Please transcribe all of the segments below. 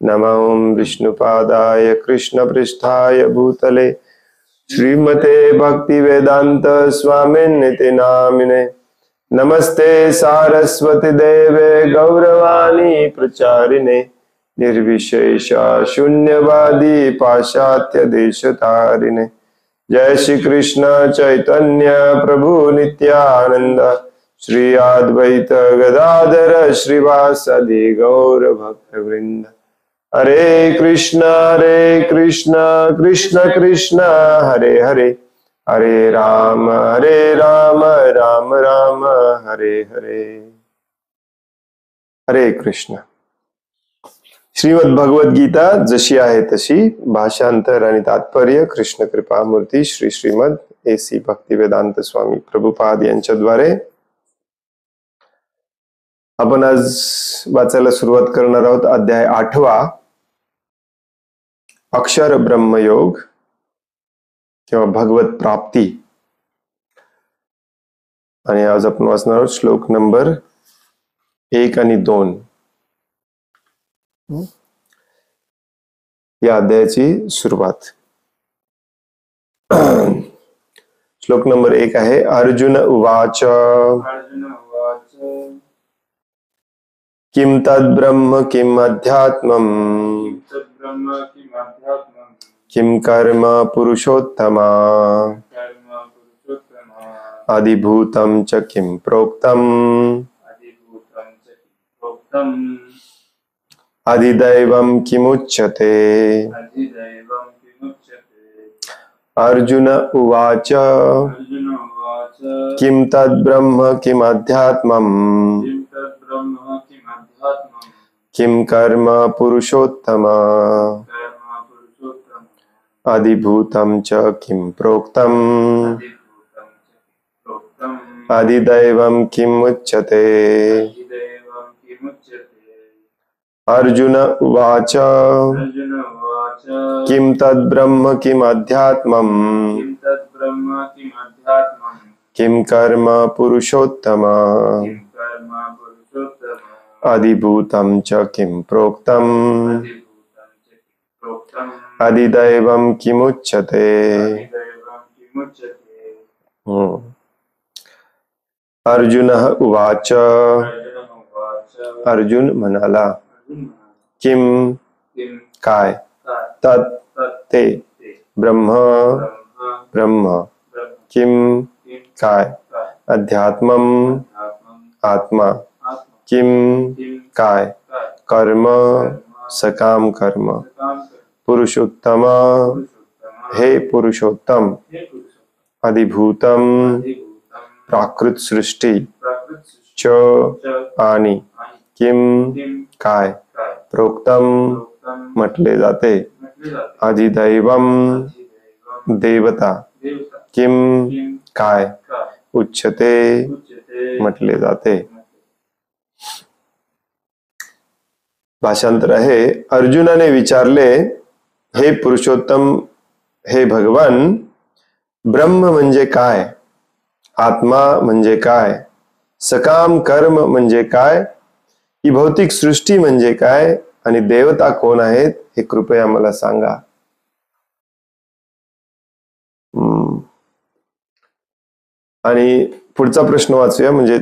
नमो विष्णुपादाय कृष्णपृष्ठाय भूतले श्रीमते भक्तिवेदांत स्वामिन्निति नामिने। नमस्ते सारस्वती देवे गौरवाणी प्रचारिणे निर्विशेष शून्यवादी पाश्चात्य देशतारिणे। जय श्री कृष्ण चैतन्य प्रभु नित्यानंद श्री अद्वैत गदाधर श्रीवासदि गौर भक्तवृंद। हरे कृष्ण कृष्ण कृष्ण हरे हरे, हरे राम राम राम हरे हरे। हरे कृष्ण। श्रीमद भगवद गीता जशी आहे तशी, भाषांतर आणि तात्पर्य कृष्ण कृपा मूर्ती श्री श्रीमद AC भक्तिवेदांत स्वामी प्रभुपाद यांच्याद्वारे आपण आज वाचायला सुरुवात करणार आहोत। अध्याय 8वा, अक्षर ब्रह्मयोग किंवा भगवत प्राप्ती। आणि आज आपण वाचणार आहोत श्लोक नंबर 1 आणि 2 या अध्यायाची सुरुवात। श्लोक नंबर 1 आहे, अर्जुन उवाच किम तद् ब्रह्म किम अध्यात्मम् किम कर्म पुरुषोत्तमा अधिभूतं च किम प्रोक्तम् अधिदैवं किमुच्यते। अर्जुन उवाच किम तद् ब्रह्म किम अध्यात्मम् किम कर्म पुरुषोत्तमा अधिभूतं च किम प्रोक्तम् अधिदैवं किमुच्यते। अर्जुन उवाच किम तद् ब्रह्म किम अध्यात्मम् किम कर्म पुरुषोत्तमा अधिभूतं च किम प्रोक्तम् अधिदैवं किमुच्यते। अर्जुन उवाच, अर्जुन म्हणाला, किम काय, तत् ते, ब्रह्म ब्रह्म, किम काय, अध्यात्मम् आत्मा, किम काय, कर्म सकाम कर्म, पुरुषोत्तम हे पुरुषोत्तम, अधिभूतम प्राकृत सृष्टी, च आणि, किम काय, प्रोक्तम म्हटले जाते, अधिदैवम देवता, किम काय, उच्यते म्हटले जाते। भाषांतर आहे, अर्जुनाने विचारले, हे पुरुषोत्तम, हे भगवान, ब्रह्म म्हणजे काय, आत्मा म्हणजे काय, सकाम कर्म म्हणजे काय, ही भौतिक सृष्टी म्हणजे काय आणि देवता कोण आहेत हे कृपया मला सांगा। आणि पुढचा प्रश्न वाचूया, म्हणजे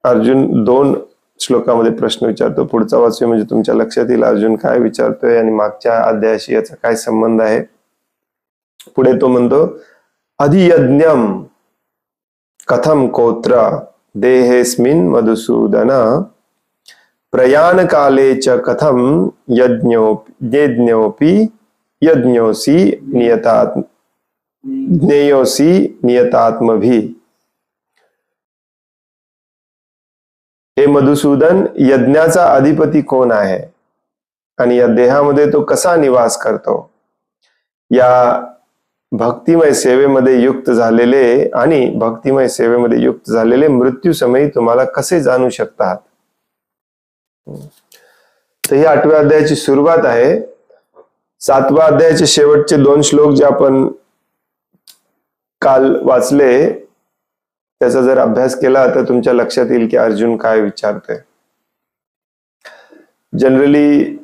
अर्जुन 2 श्लोकामध्ये प्रश्न विचारतो, पुढचा वाचूया म्हणजे तुमच्या लक्षात येईल अर्जुन काय विचारतोय आणि मागच्या अध्यायाशी याचा काय संबंध आहे। पुढे तो म्हणतो, अधियज्ञम कथम कोत्र देहेस्मिन् मधुसूदन प्रयाण काले च कथम यज्ञोपि यज्ञोसी ज्ञेयोसी नियतात्मभि। हे मधुसूदन, यज्ञाचा अधिपती कोण आहे आणि या देहामध्ये तो कसा निवास करतो। या भक्तिमय सेवेमध्ये युक्त झालेले आणि भक्तिमय सेवेमध्ये युक्त झालेले मृत्यू समयी तुम्हाला कसे जाणू शकतात। तर ही 8व्या अध्यायाची सुरुवात आहे। 7व्या अध्यायाचे शेवटचे 2 श्लोक जे आपण काल वाचले त्याचा जर अभ्यास केला तर तुमच्या लक्षात येईल की अर्जुन काय विचारतोय। जनरली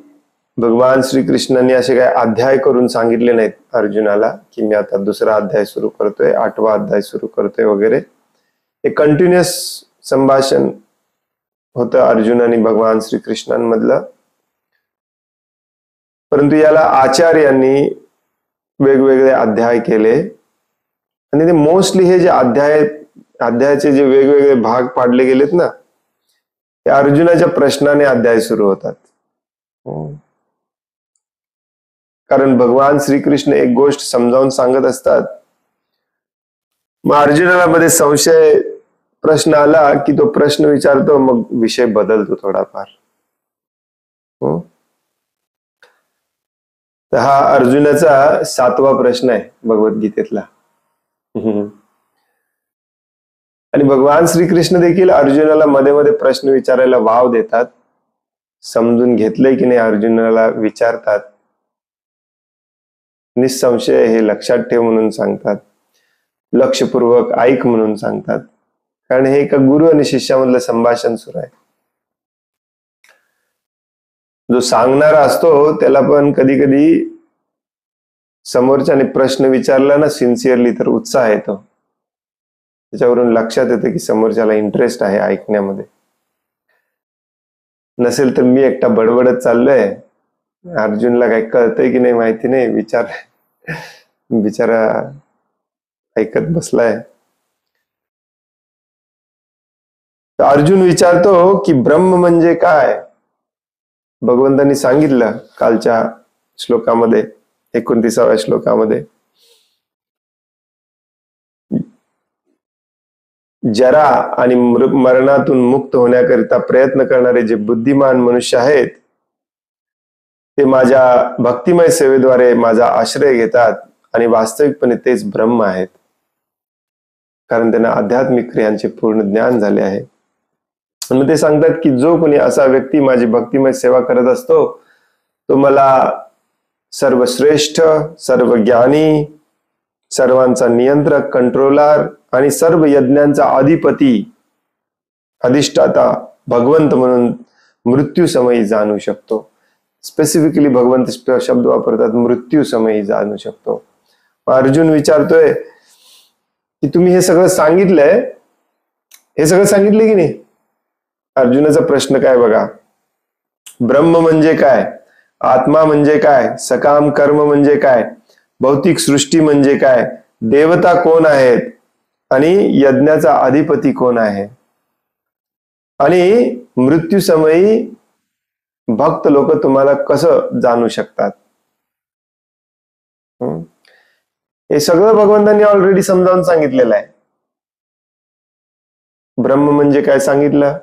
भगवान श्रीकृष्णांनी असे काय अध्याय करून सांगितले नाहीत अर्जुनाला की मी आता दुसरा अध्याय सुरू करतोय, 8वा अध्याय सुरू करतोय वगैरे. हे कंटिन्युअस संभाषण होतं अर्जुन आणि भगवान श्रीकृष्णांमधलं. परंतु याला आचार्यांनी वेगवेगळे अध्याय केले आणि ते मोस्टली हे जे अध्यायाचे जे वेगवेगळे भाग पाडले गेलेत ना, ते अर्जुनाच्या प्रश्नाने अध्याय सुरू होतात. कारण भगवान श्रीकृष्ण एक गोष्ट समजावून सांगत असतात, मग अर्जुनाला मध्ये संशय प्रश्न आला की तो प्रश्न विचारतो, मग विषय बदलतो थोडाफार. तर हा अर्जुनाचा 7वा प्रश्न आहे भगवद्गीतेतला. आणि भगवान श्रीकृष्ण देखील अर्जुनाला मध्ये मध्ये प्रश्न विचारायला वाव देतात. समजून घेतलंय की नाही अर्जुनाला विचारतात. निसंशय हे लक्षात ठेव म्हणून सांगतात, लक्षपूर्वक ऐक म्हणून सांगतात. कारण हे एका गुरु आणि शिष्यामधलं संभाषण सुरू आहे. जो सांगणारा असतो त्याला पण कधी कधी समोरच्याने प्रश्न विचारला ना सिन्सिअरली तर उत्साह येतो. त्याच्यावरून लक्षात येतं की समोरच्याला इंटरेस्ट आहे ऐकण्यामध्ये. नसेल तर मी एकटा बडबडत चाललोय, अर्जुनला काही कळतंय की नाही माहिती नाही, बिचारा ऐकत बसलाय. अर्जुन विचारतो की ब्रह्म म्हणजे काय. भगवंतांनी सांगितलं कालच्या श्लोकामध्ये, 29व्या श्लोकामध्ये, जरा आणि मरणातून मुक्त होण्याकरिता प्रयत्न करणारे जे बुद्धिमान मनुष्य आहेत ते माझ्या भक्तिमय सेवेद्वारे माझा आश्रय घेतात आणि वास्तविकपणे तेच ब्रह्म आहेत, कारण त्यांना आध्यात्मिक क्रियांचे पूर्ण ज्ञान झाले आहे. आणि ते सांगतात की जो कोणी असा व्यक्ती माझी भक्तिमय सेवा करत असतो तो मला सर्वश्रेष्ठ, सर्व ज्ञानी, सर्वांचा नियंत्रक, कंट्रोलर आणि सर्व यज्ञांचा अधिपती, अधिष्ठाता, भगवंत म्हणून मृत्यू समयी जाणू शकतो. स्पेसिफिकली भगवंत शब्द वापरतात, मृत्यू समयी जाणू शकतो. अर्जुन विचारतोय की तुम्ही हे सगळं सांगितलंय, हे सगळं सांगितले की नाही. अर्जुनाचा प्रश्न काय बघा, ब्रह्म म्हणजे काय, आत्मा म्हणजे काय, सकाम कर्म म्हणजे काय, भौतिक सृष्टी म्हणजे काय, देवता कोण आहेत आणि यज्ञाचा अधिपती कोण आहे, आणि मृत्यू समयी भक्त लोक तुम्हाला कसं जाणू शकतात. हे सगळं भगवंतांनी ऑलरेडी समजावून सांगितलेलं आहे. ब्रह्म म्हणजे काय सांगितलं,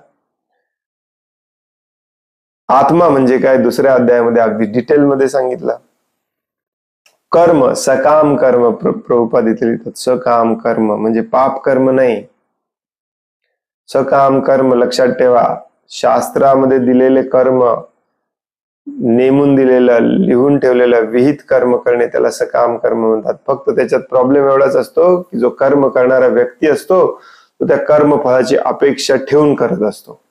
आत्मा म्हणजे काय दुसऱ्या अध्यायामध्ये अगदी डिटेलमध्ये सांगितलं. कर्म, सकाम कर्म, प्रभुपाद इथे लिहितात सकाम कर्म म्हणजे पाप कर्म नाही. सकाम कर्म लक्षात ठेवा, शास्त्रामध्ये दिलेले कर्म, नेमून दिलेलं, लिहून ठेवलेलं विहित कर्म करणे त्याला सकाम कर्म म्हणतात. फक्त त्याच्यात प्रॉब्लेम एवढाच असतो की जो कर्म करणारा व्यक्ती असतो तो त्या कर्मफळाची अपेक्षा ठेवून करत असतो,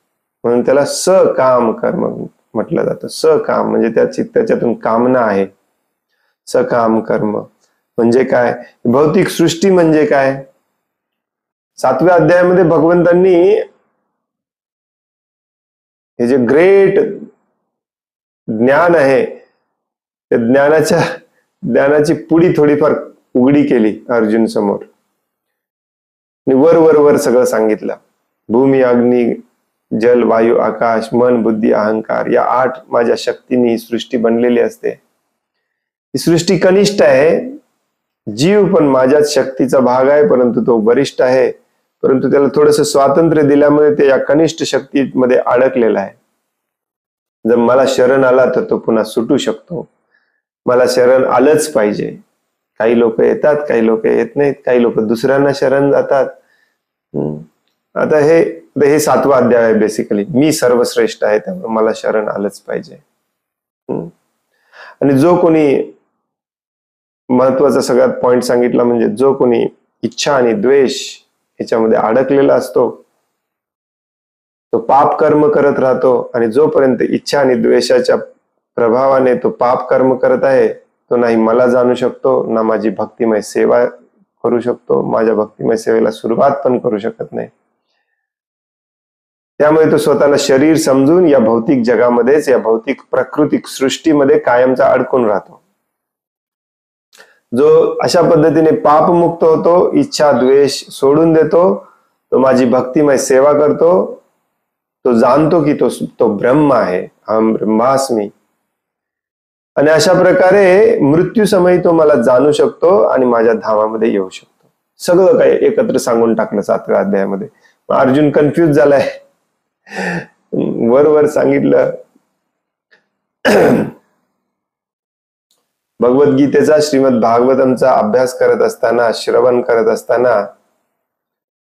म्हणून त्याला सकाम कर्म म्हटलं जातं. सकाम म्हणजे त्याच्यातून कामना आहे. सकाम कर्म म्हणजे काय, भौतिक सृष्टी म्हणजे काय. 7व्या अध्यायामध्ये भगवंतांनी हे जे ग्रेट ज्ञान आहे त्या ज्ञानाची पुढी थोडीफार उघडी केली अर्जुन समोर आणि वर वर वर सगळं सांगितलं. भूमी, अग्नी, जल, वायू, आकाश, मन, बुद्धी, अहंकार या 8 माझ्या शक्तीने ही सृष्टी बनलेली असते. ही सृष्टी कनिष्ठ आहे, जीव पण माझ्याच शक्तीचा भाग आहे, परंतु तो वरिष्ठ आहे. परंतु त्याला थोडंसं स्वातंत्र्य दिल्यामुळे ते या कनिष्ठ शक्तीमध्ये अडकलेला आहे. जर मला शरण आला तर तो पुन्हा सुटू शकतो. मला शरण आलंच पाहिजे. काही लोक येतात, काही लोक येत नाहीत, काही लोक दुसऱ्यांना शरण जातात. आता हे 7वा अध्याय आहे. बेसिकली मी सर्वश्रेष्ठ आहे त्यामुळे मला शरण आलंच पाहिजे. आणि जो कोणी महत्वाचा सगळ्यात पॉइंट सांगितला म्हणजे जो कोणी इच्छा आणि द्वेष ह्याच्यामध्ये अडकलेला असतो तो पाप कर्म करत राहतो. आणि जोपर्यंत इच्छा आणि द्वेषाच्या प्रभावाने तो पाप कर्म करत आहे, तो नाही मला जाणू शकतो, ना माझी भक्तिमय सेवा करू शकतो, माझ्या भक्तिमय सेवेला सुरुवात पण करू शकत नाही. त्यामुळे तो स्वतःला शरीर समजून या भौतिक जगामध्येच, या भौतिक प्राकृतिक सृष्टीमध्ये कायमचा अडकून राहतो. जो अशा पद्धतीने पापमुक्त होतो, इच्छा द्वेष सोडून देतो, तो माझी भक्तिमय सेवा करतो, तो जाणतो की तो ब्रह्म आहे, अहम ब्रह्मास्मी. आणि अशा प्रकारे मृत्यू समयी तो मला जाणू शकतो आणि माझ्या धामामध्ये येऊ शकतो. सगळं काही एकत्र सांगून टाकलं 7व्या अध्यायामध्ये. अर्जुन कन्फ्युज झालाय. वर सांगितलं भगवद्गीतेचा, श्रीमद भागवतमचा अभ्यास करत असताना, श्रवण करत असताना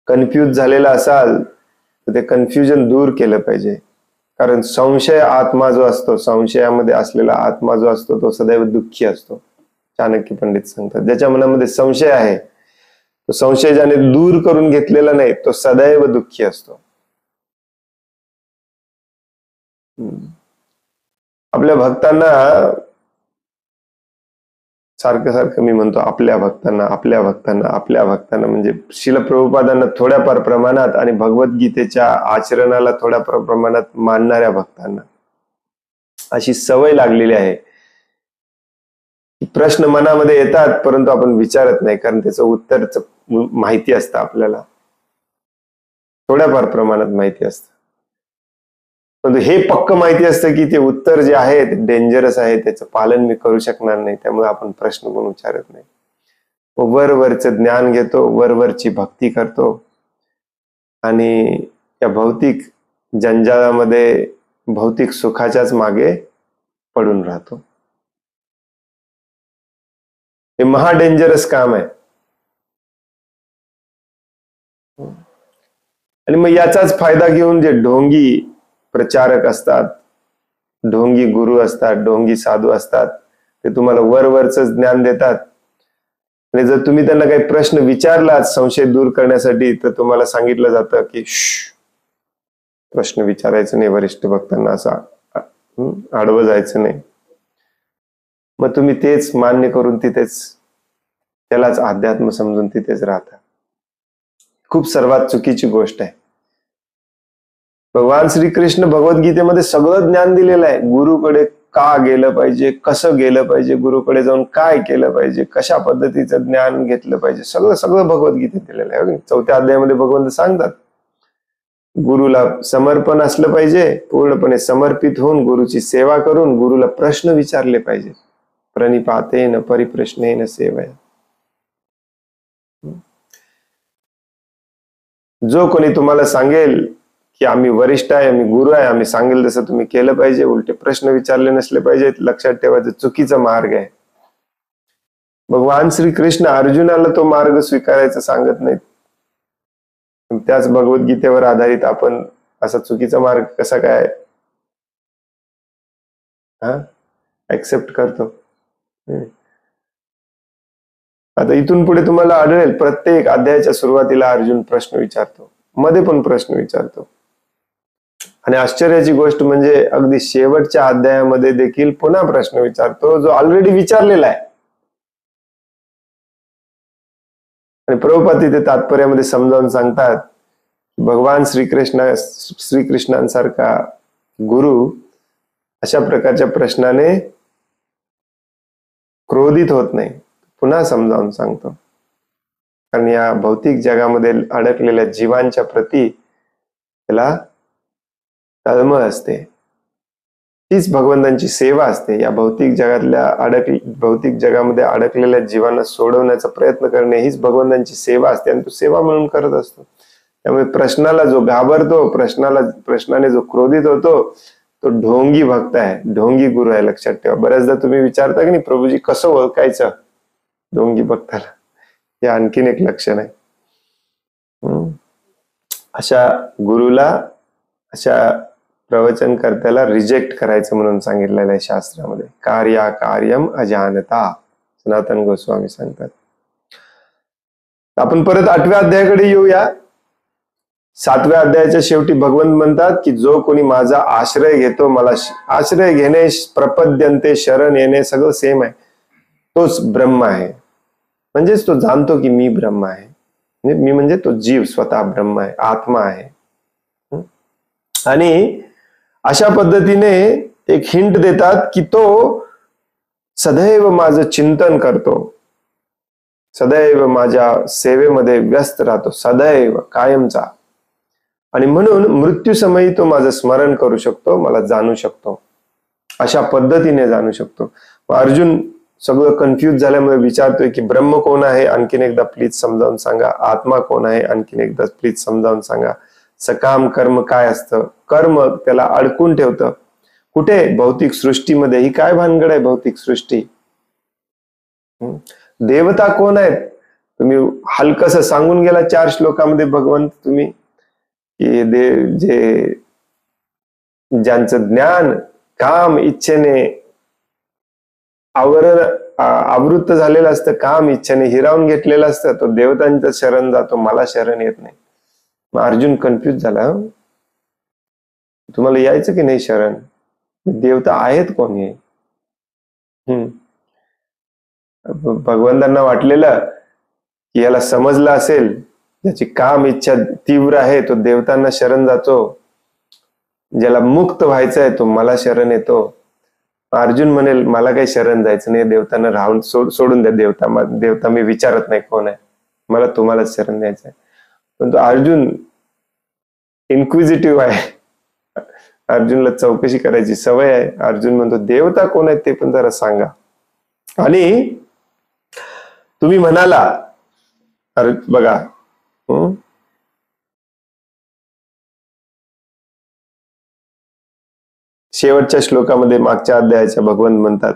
कन्फ्यूज झालेला असाल तर ते कन्फ्युजन दूर केलं पाहिजे. कारण संशय आत्मा जो असतो, संशयामध्ये असलेला आत्मा जो असतो, तो सदैव दुःखी असतो. चाणक्य पंडित सांगतात, ज्याच्या मनामध्ये संशय आहे, तो संशय ज्याने दूर करून घेतलेला नाही, तो सदैव दुःखी असतो. आपल्या भक्तांना सारखं मी म्हणतो आपल्या भक्तांना म्हणजे श्रील प्रभुपादांना थोड्याफार प्रमाणात आणि भगवद्गीतेच्या आचरणाला थोड्याफार प्रमाणात मानणाऱ्या भक्तांना अशी सवय लागलेली आहे. प्रश्न मनामध्ये येतात परंतु आपण विचारत नाही, कारण त्याचं उत्तर माहिती असतं आपल्याला, थोड्याफार प्रमाणात माहिती असतं. परंतु हे पक्क माहिती असतं की ते उत्तर जे आहे ते डेंजरस आहे, त्याचं पालन मी करू शकणार नाही, त्यामुळे आपण प्रश्न पण विचारत नाही. वरवरचं ज्ञान घेतो, वरवरची भक्ती करतो आणि या भौतिक जंजाळामध्ये भौतिक सुखाच्याच मागे पडून राहतो. हे महा डेंजरस काम आहे. आणि मग याचाच फायदा घेऊन जे ढोंगी प्रचारक असतात, ढोंगी गुरु असतात, ढोंगी साधू असतात, ते तुम्हाला वरवरच ज्ञान देतात. आणि जर तुम्ही त्यांना काही प्रश्न विचारलात संशय दूर करण्यासाठी, तर तुम्हाला सांगितलं जातं की प्रश्न विचारायचं नाही, वरिष्ठ भक्तांना असं आडवं जायचं नाही. मग तुम्ही तेच मान्य करून तिथेच त्यालाच अध्यात्म समजून तिथेच राहता. खूप सर्वात चुकीची गोष्ट आहे. भगवान श्रीकृष्ण भगवद्गीतेमध्ये सगळं ज्ञान दिलेलं आहे. गुरुकडे का गेलं पाहिजे, कसं गेलं पाहिजे, गुरुकडे जाऊन काय केलं पाहिजे, कशा पद्धतीचं ज्ञान घेतलं पाहिजे, सगळं भगवद्गीतेत दिलेलं आहे. 4थ्या अध्यायामध्ये भगवंत सांगतात गुरुला समर्पण असलं पाहिजे, पूर्णपणे समर्पित होऊन गुरुची सेवा करून गुरुला प्रश्न विचारले पाहिजे. प्रणिपातेन परिप्रश्नेन सेवया. जो कोणी तुम्हाला सांगेल की आम्ही वरिष्ठ आहे, आम्ही गुरु आहे, आम्ही सांगेल तसं तुम्ही केलं पाहिजे, उलटे प्रश्न विचारले नसले पाहिजेत, लक्षात ठेवायचं चुकीचा मार्ग आहे. भगवान श्रीकृष्ण अर्जुनाला तो मार्ग स्वीकारायचा सांगत नाहीत. त्याच भगवद्गीतेवर आधारित आपण असा चुकीचा मार्ग कसा काय ऍक्सेप्ट करतो. आता इथून पुढे तुम्हाला आढळेल प्रत्येक अध्यायाच्या सुरुवातीला अर्जुन प्रश्न विचारतो, मध्ये पण प्रश्न विचारतो. आणि आश्चर्याची गोष्ट म्हणजे अगदी शेवटच्या अध्यायामध्ये देखील पुन्हा प्रश्न विचारतो, जो ऑलरेडी विचारलेला आहे. आणि प्रभुपाद तिथे तात्पर्यामध्ये समजावून सांगतात भगवान श्रीकृष्णांसारखा गुरु अशा प्रकारच्या प्रश्नाने क्रोधित होत नाही. पुन्हा समजावून सांगतो, कारण या भौतिक जगामध्ये अडकलेल्या जीवांच्या प्रती त्याला तळमळ असते. तीच भगवंतांची सेवा असते. या भौतिक जगामध्ये अडकलेल्या जीवांना सोडवण्याचा प्रयत्न करणे हीच भगवंतांची सेवा असते आणि तो सेवा म्हणून करत असतो. त्यामुळे प्रश्नाला जो घाबरतो, प्रश्नाने जो क्रोधित होतो, तो ढोंगी भक्त आहे, ढोंगी गुरु आहे. लक्षात ठेवा. बऱ्याचदा तुम्ही विचारता की नाही प्रभूजी कसं ओळखायचं ढोंगी भक्ताला, हे आणखीन एक लक्षण आहे. अशा गुरुला, अशा प्रवचनकर्त्याला रिजेक्ट करायचं म्हणून सांगितलेलं आहे शास्त्रामध्ये. कार्यम अजानता, सनातन गोस्वामी सांगतात. आपण परत 8व्या अध्यायाकडे येऊया. 7व्या अध्यायाच्या शेवटी भगवंत म्हणतात की जो कोणी माझा आश्रय घेतो, मला आश्रय घेणे, प्रपद्यंते, शरण येणे सगळं सेम आहे, तोच ब्रह्म आहे. म्हणजेच तो जाणतो की मी ब्रह्म आहे. मी म्हणजे तो जीव स्वतः ब्रह्म आहे, आत्मा आहे. आणि अशा पद्धतीने एक हिंट देतात की तो सदैव माझं चिंतन करतो, सदैव माझ्या सेवेमध्ये व्यस्त राहतो, सदैव, कायमचा. आणि म्हणून मृत्यू समयी तो माझं स्मरण करू शकतो, मला जाणू शकतो, अशा पद्धतीने जाणू शकतो. अर्जुन सगळं कन्फ्यूज झाल्यामुळे विचारतोय की ब्रह्म कोण आहे, आणखीन एकदा प्लीज समजावून सांगा. आत्मा कोण आहे, आणखीन एकदा प्लीज समजावून सांगा. सकाम कर्म काय असतं. कर्म त्याला अडकून ठेवतं कुठे, भौतिक सृष्टीमध्ये. ही काय भानगड आहे भौतिक सृष्टी. देवता कोण आहेत, तुम्ही हलकस सांगून गेला 4 श्लोकामध्ये भगवंत तुम्ही, की जे ज्यांचं ज्ञान काम इच्छेने आवृत्त झालेलं असतं, काम इच्छेने हिरावून घेतलेलं असतं, तो देवतांचं शरण जातो, मला शरण येत नाही. मग अर्जुन कन्फ्युज झाला, तुम्हाला यायचं की नाही शरण, देवता आहेत कोण हे. भगवंतांना वाटलेलं की याला समजलं असेल, ज्याची काम इच्छा तीव्र आहे तो देवतांना शरण जातो, ज्याला मुक्त व्हायचं आहे तो मला शरण येतो. अर्जुन म्हणेल मला काही शरण जायचं नाही, देवतांना राहून सोडून द्या, देवता मी विचारत नाही कोण आहे, मला तुम्हालाच शरण द्यायचं आहे. परंतु अर्जुन इन्क्विजिटिव्ह आहे, अर्जुनला चौकशी करायची सवय आहे. अर्जुन म्हणतो देवता कोण आहेत ते पण जरा सांगा. आणि तुम्ही म्हणाला, अरे बघा, शेवटच्या श्लोकामध्ये मागच्या अध्यायाच्या भगवंत म्हणतात,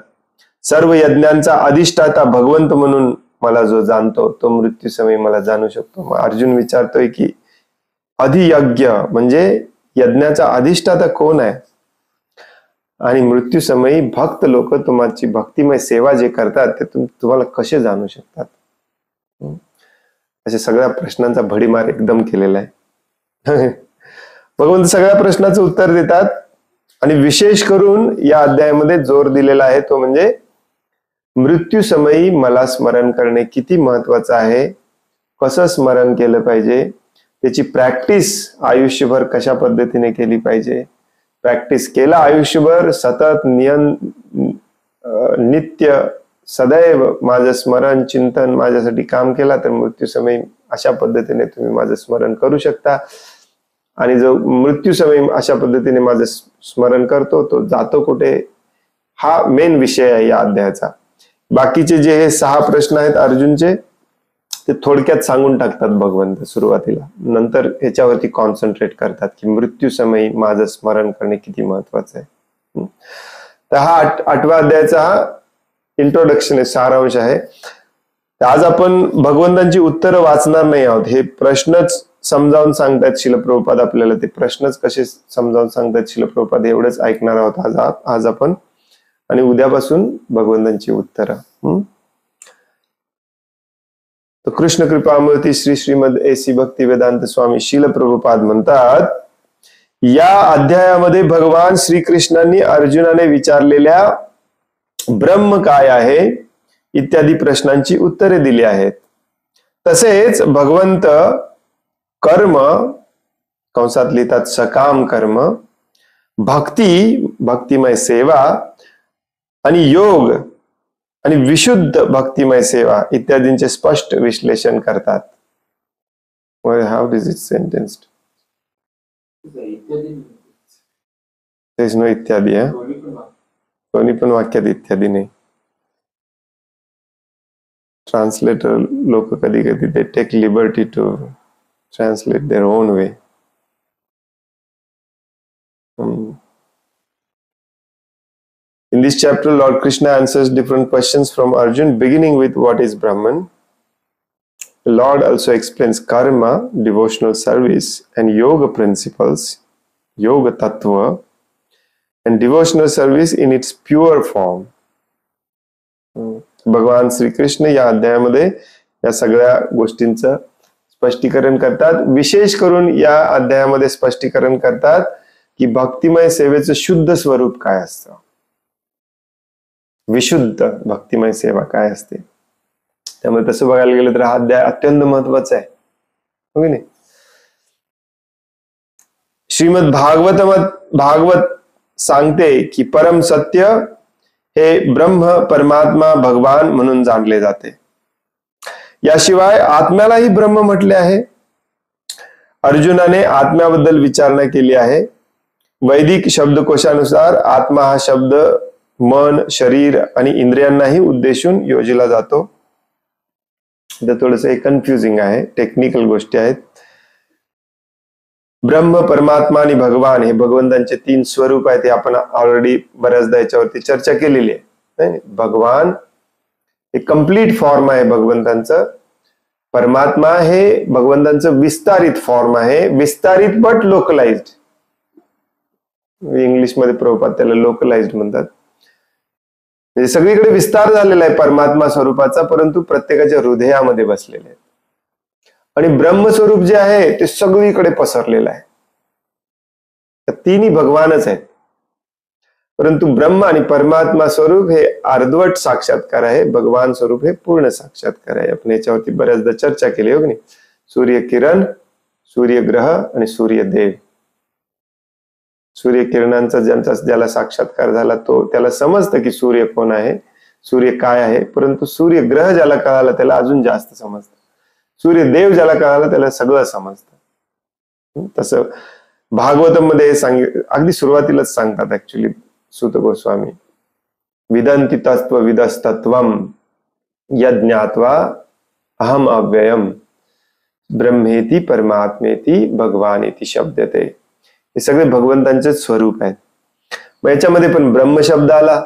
सर्व यज्ञांचा अधिष्ठाता भगवंत म्हणून मला जो जाणतो तो मृत्यू समयी मला जाणू शकतो. मग अर्जुन विचारतोय की अधियज्ञ म्हणजे यज्ञाचा अधिष्ठाता कोण आहे, आणि मृत्यू समयी भक्त लोक तुमची भक्तिमय सेवा जे करतात ते तुम्हाला कसे जाणू शकतात. अशा सगळ्या प्रश्नांचा भडीमार एकदम केलेला आहे. भगवंत सगळ्या प्रश्नाचं उत्तर देतात. आणि विशेष करून या अध्यायामध्ये जोर दिलेला आहे तो म्हणजे मृत्यू समयी मला स्मरण करणे किती महत्वाचं आहे, कसं स्मरण केलं पाहिजे, त्याची प्रॅक्टिस आयुष्यभर कशा पद्धतीने केली पाहिजे. प्रॅक्टिस केला आयुष्यभर, सतत नित्य सदैव माझं स्मरण चिंतन माझ्यासाठी काम केला तर मृत्यू समयी अशा पद्धतीने तुम्ही माझं स्मरण करू शकता. आणि जो मृत्यू समयी अशा पद्धतीने माझं स्मरण करतो तो जातो कुठे, हा मेन विषय आहे या अध्यायाचा. बाकीचे जे हे 6 प्रश्न आहेत अर्जुनचे ते थोडक्यात सांगून टाकतात भगवंत सुरुवातीला, नंतर ह्याच्यावरती कॉन्सन्ट्रेट करतात की मृत्यू समयी माझं स्मरण करणे किती महत्वाचं आहे. तर हा 8व्या अध्यायाचा हा इंट्रोडक्शन आहे, सारांश आहे. आज आपण भगवंतांची उत्तरं वाचणार नाही आहोत, हे प्रश्नच समजावून सांगतायत शिल प्रभुपाद आपल्याला, ते प्रश्नच कसे समजावून सांगतायत शिल प्रभुपाद एवढंच ऐकणार आहोत आज आपण. आणि उद्यापासून भगवंतांची उत्तरं. तर कृष्ण कृपामूर्ती श्री श्रीमद एसी भक्ती वेदांत स्वामी शिल प्रभुपाद म्हणतात, या अध्यायामध्ये भगवान श्रीकृष्णांनी अर्जुनाने विचारलेल्या ब्रह्म काय आहे इत्यादी प्रश्नांची उत्तरे दिली आहेत. तसेच भगवंत कर्म कंसात लिहितात सकाम कर्म, भक्तिमय सेवा आणि योग आणि विशुद्ध भक्तिमय सेवा इत्यादींचे स्पष्ट विश्लेषण करतात. How is it sentenced? There is no इत्यादी. दोन्ही पण वाक्यात इत्यादी नाही. ट्रान्सलेटर लोक कधी कधी they take liberty to translate their own way. In this chapter, Lord Krishna answers different questions from Arjun, beginning with what is Brahman. The Lord also explains karma, devotional service, and yoga principles, yoga tattva, and devotional service in its pure form. भगवान श्रीकृष्ण या अध्यायामध्ये या सगळ्या गोष्टींचं स्पष्टीकरण करतात. विशेष करून या अध्यायामध्ये स्पष्टीकरण करतात की भक्तिमय सेवेचं शुद्ध स्वरूप काय असतं, विशुद्ध भक्तिमय सेवा काय असते. त्यामुळे तसं बघायला गेलं तर हा अध्याय अत्यंत महत्वाचा आहे, हो की नाही. श्रीमद भागवत सांगते की परम सत्य हे ब्रह्म परमात्मा भगवान म्हणून जाणले जाते. याशिवाय आत्म्यालाही ब्रह्म म्हटले आहे. अर्जुनाने आत्म्याबद्दल विचारणा केली आहे. वैदिक शब्दकोशानुसार आत्मा हा शब्द मन, शरीर आणि इंद्रियांनाही उद्देशून योजला जातो. थोडस कन्फ्युजिंग आहे, टेक्निकल गोष्टी आहेत. ब्रह्म, परमात्मा आणि भगवान हे भगवंतांचे 3 स्वरूप आहेत. हे आपण ऑलरेडी बऱ्याचदा याच्यावरती चर्चा केलेली आहे. भगवान हे कम्प्लीट फॉर्म आहे भगवंतांचं. परमात्मा हे भगवंतांचं विस्तारित फॉर्म आहे, विस्तारित बट लोकलाइज्ड. इंग्लिशमध्ये प्रभुपाद त्याला लोकलाइज्ड म्हणतात. म्हणजे सगळीकडे विस्तार झालेला आहे परमात्मा स्वरूपाचा, परंतु प्रत्येकाच्या हृदयामध्ये बसलेले आहे. आणि ब्रह्मस्वरूप जे आहे ते सगळीकडे पसरलेलं आहे. तर तिन्ही भगवानच आहेत, परंतु ब्रह्म आणि परमात्मा स्वरूप हे अर्धवट साक्षात्कार आहे, भगवान स्वरूप हे पूर्ण साक्षात्कार आहे. आपण याच्यावरती बऱ्याचदा चर्चा केली, हो की नाही. सूर्यकिरण, सूर्यग्रह आणि सूर्यदेव. सूर्यकिरणांचा ज्याला साक्षात्कार झाला तो त्याला समजतं की सूर्य कोण आहे, सूर्य काय आहे. परंतु सूर्यग्रह ज्याला कळाला त्याला अजून जास्त समजतं. सूर्यदेव ज्याला कळाला त्याला सगळं समजतं. तसं भागवतम मध्ये अगदी सुरुवातीलाच सांगतात ऍक्च्युली सूत गोस्वामी, विदंती तत्व विदस्तत्वम यज्ञात्वा अहम अव्ययम ब्रह्मेति परमात्मेति भगवानेति शब्दते. हे सगळे भगवंतांचे स्वरूप आहेत. मग याच्यामध्ये पण ब्रह्म शब्द आला,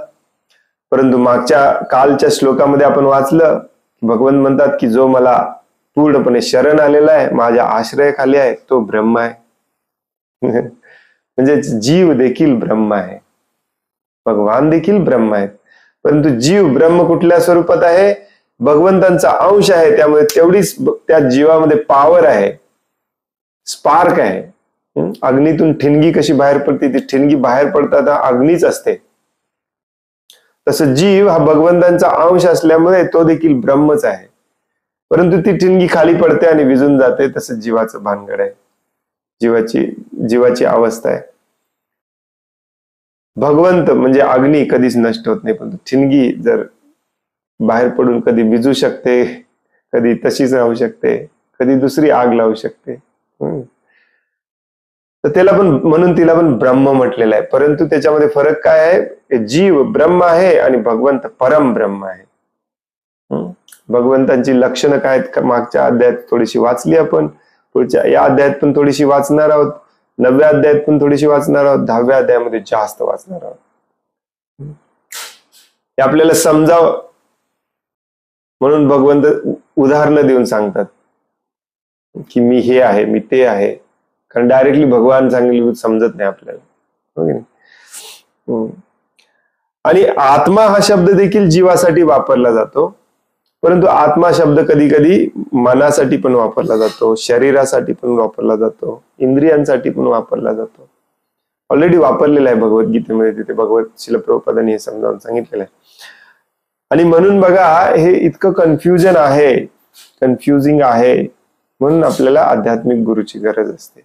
परंतु मागच्या कालच्या श्लोकामध्ये आपण वाचलं भगवंत म्हणतात की जो मला पूर्णपणे शरण आलेला आहे, माझ्या आश्रयाखाली आहे, तो ब्रह्म आहे. म्हणजे जीव देखील ब्रह्म आहे, भगवान देखील ब्रह्म आहेत. परंतु जीव ब्रह्म कुठल्या स्वरूपात आहे, भगवंतांचा अंश आहे. त्यामुळे तेवढीच त्या जीवामध्ये पॉवर आहे, स्पार्क आहे. अग्नीतून ठिणगी कशी बाहेर पडते, ती ठिणगी बाहेर पडताना अग्नीच असते. तसं जीव हा भगवंतांचा अंश असल्यामुळे तो देखील ब्रह्मच आहे. परंतु ती ठिणगी खाली पडते आणि विझून जाते. तसं जीवाचं भानगड आहे, जीवाची अवस्था आहे. भगवंत म्हणजे अग्नी कधीच नष्ट होत नाही, पण ठिणगी जर बाहेर पडून कधी विझू शकते, कधी तशीच राहू शकते, कधी दुसरी आग लावू शकते. तर त्याला पण म्हणून तिला पण ब्रह्म म्हटलेलं आहे. परंतु त्याच्यामध्ये फरक काय आहे, जीव ब्रह्म आहे आणि भगवंत परम ब्रह्म आहे. भगवंतांची लक्षणं काय आहेत मागच्या अध्यायात थोडीशी वाचली आपण, पुढच्या या अध्यायात पण थोडीशी वाचणार आहोत, 9व्या अध्यायात पण थोडीशी वाचणार आहोत, 10व्या अध्यायामध्ये जास्त वाचणार आहोत. हे आपल्याला समजावं म्हणून भगवंत उदाहरणं देऊन सांगतात की मी हे आहे, मी ते आहे. कारण डायरेक्टली भगवान सांगितलं समजत नाही आपल्याला. आणि आत्मा हा शब्द देखील जीवासाठी वापरला जातो, परंतु आत्मा शब्द कधी कधी मनासाठी पण वापरला जातो, शरीरासाठी पण वापरला जातो, इंद्रियांसाठी पण वापरला जातो. ऑलरेडी वापरलेला आहे भगवद्गीतेमध्ये, तिथे भगवत श्रील प्रभुपादांनी हे समजावून सांगितलेलं आहे. आणि म्हणून बघा हे इतकं कन्फ्युजिंग आहे, म्हणून आपल्याला आध्यात्मिक गुरुची गरज असते.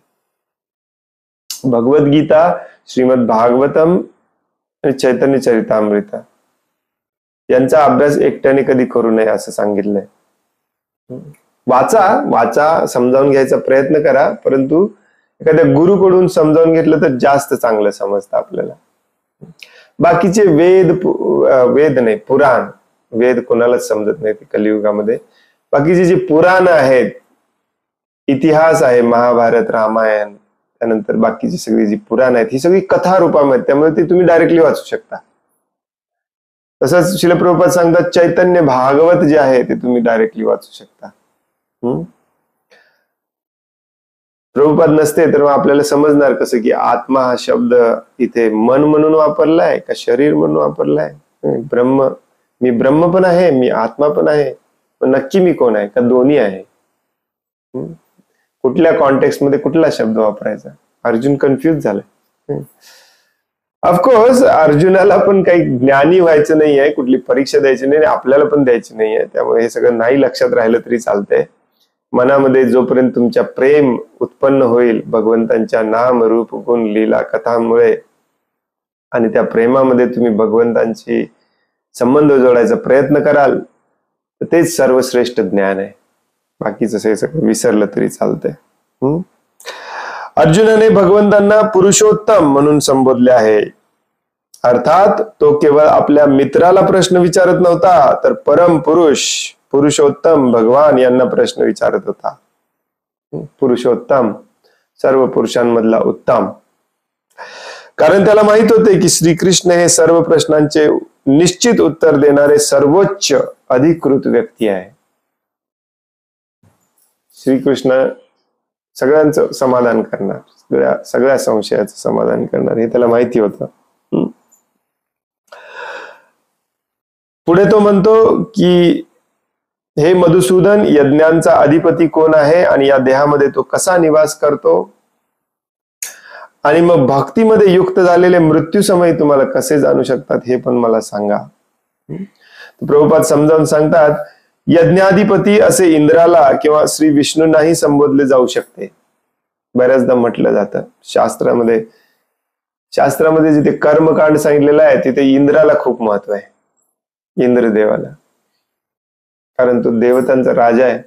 भगवद्गीता, श्रीमद भागवतम आणि चैतन्य चरितामृत यांचा अभ्यास एकट्याने कधी करू नये असं सांगितलंय. वाचा, समजावून घ्यायचा प्रयत्न करा, परंतु एखाद्या गुरुकडून समजावून घेतलं तर जास्त चांगलं समजतं आपल्याला. बाकीचे वेद नाही, पुराण, वेद कोणालाच समजत नाही कलियुगामध्ये. बाकीचे जे पुराण आहेत, इतिहास आहे, महाभारत, रामायण, त्यानंतर बाकीची सगळी जी पुराण आहेत ही सगळी कथा रूपामध्ये, त्यामुळे ती तुम्ही डायरेक्टली वाचू शकता. तसंच श्रील प्रभुपाद सांगतात चैतन्य भागवत जे आहे ते तुम्ही डायरेक्टली वाचू शकता. प्रभुपाद नसते तर मग आपल्याला समजणार कसं की आत्मा हा शब्द इथे मन म्हणून वापरलाय का शरीर म्हणून वापरलाय. मी ब्रह्म पण आहे, मी आत्मा पण आहे, पण नक्की मी कोण आहे, का दोन्ही आहे. हम्म? कुठल्या कॉन्टेक्स्ट मध्ये कुठला शब्द वापरायचा? अर्जुन कन्फ्युज झालाय. ऑफकोर्स अर्जुनाला पण काही ज्ञानी व्हायचं नाहीये, कुठली परीक्षा द्यायची नाही, आपल्याला पण द्यायची नाहीये. त्यामुळे हे सगळं नाही लक्षात राहिलं तरी चालतंय. मनामध्ये जोपर्यंत तुमच्या प्रेम उत्पन्न होईल भगवंतांच्या नाम रूप गुण लीला कथांमुळे, आणि त्या प्रेमामध्ये तुम्ही भगवंतांची संबंध जोडायचा प्रयत्न कराल, तर तेच सर्वश्रेष्ठ ज्ञान आहे. बाकीचं हे सगळं विसरलं तरी चालतंय. अर्जुनाने भगवंतांना पुरुषोत्तम म्हणून संबोधले आहे. अर्थात तो केवळ आपल्या मित्राला प्रश्न विचारत नव्हता, तर परम पुरुष पुरुषोत्तम भगवान यांना प्रश्न विचारत होता. पुरुषोत्तम, सर्व पुरुषांमधला उत्तम. कारण त्याला माहित होते की श्रीकृष्ण हे सर्व प्रश्नांचे निश्चित उत्तर देणारे सर्वोच्च अधिकृत व्यक्ती आहे. श्रीकृष्ण सगळ्यांचं समाधान करणार, सगळ्या संशयाचं समाधान करणार, हे त्याला माहिती होतं. पुढे तो म्हणतो की हे मधुसूदन, यज्ञांचा अधिपती कोण आहे आणि या देहामध्ये तो कसा निवास करतो, आणि मग भक्तीमध्ये युक्त झालेले मृत्यू समय तुम्हाला कसे जाणू शकतात हे पण मला सांगा. प्रभुपाद समजावून सांगतात, यज्ञाधिपती असे इंद्राला किंवा श्री विष्णूंनाही संबोधले जाऊ शकते. बऱ्याचदा म्हटलं जातं शास्त्रामध्ये जिथे कर्मकांड सांगितलेलं आहे तिथे इंद्राला खूप महत्व आहे, इंद्रदेवाला, कारण तो देवतांचा राजा आहे.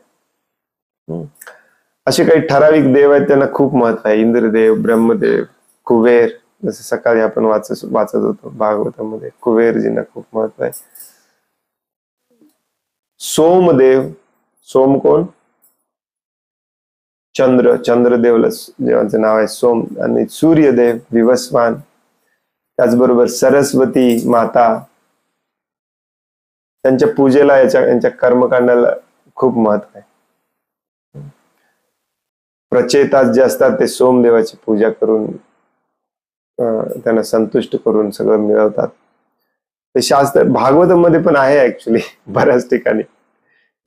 असे काही ठराविक देव आहेत त्यांना खूप महत्व आहे. इंद्रदेव, ब्रह्मदेव, कुबेर, जसं सकाळी आपण वाचत होतो भागवतामध्ये, कुबेरजींना खूप महत्व आहे. सोमदेव, सोम कोण? चंद्रदेवला देवांचं नाव आहे सोम. आणि सूर्यदेव विवस्वान, त्याचबरोबर सरस्वती माता, त्यांच्या पूजेला यांच्या कर्मकांडाला खूप महत्व आहे. प्रचेतास जे असतात ते सोमदेवाची पूजा करून त्यांना संतुष्ट करून सगळं मिळवतात. ते शास्त्र भागवतामध्ये पण आहे ऍक्च्युली, बऱ्याच ठिकाणी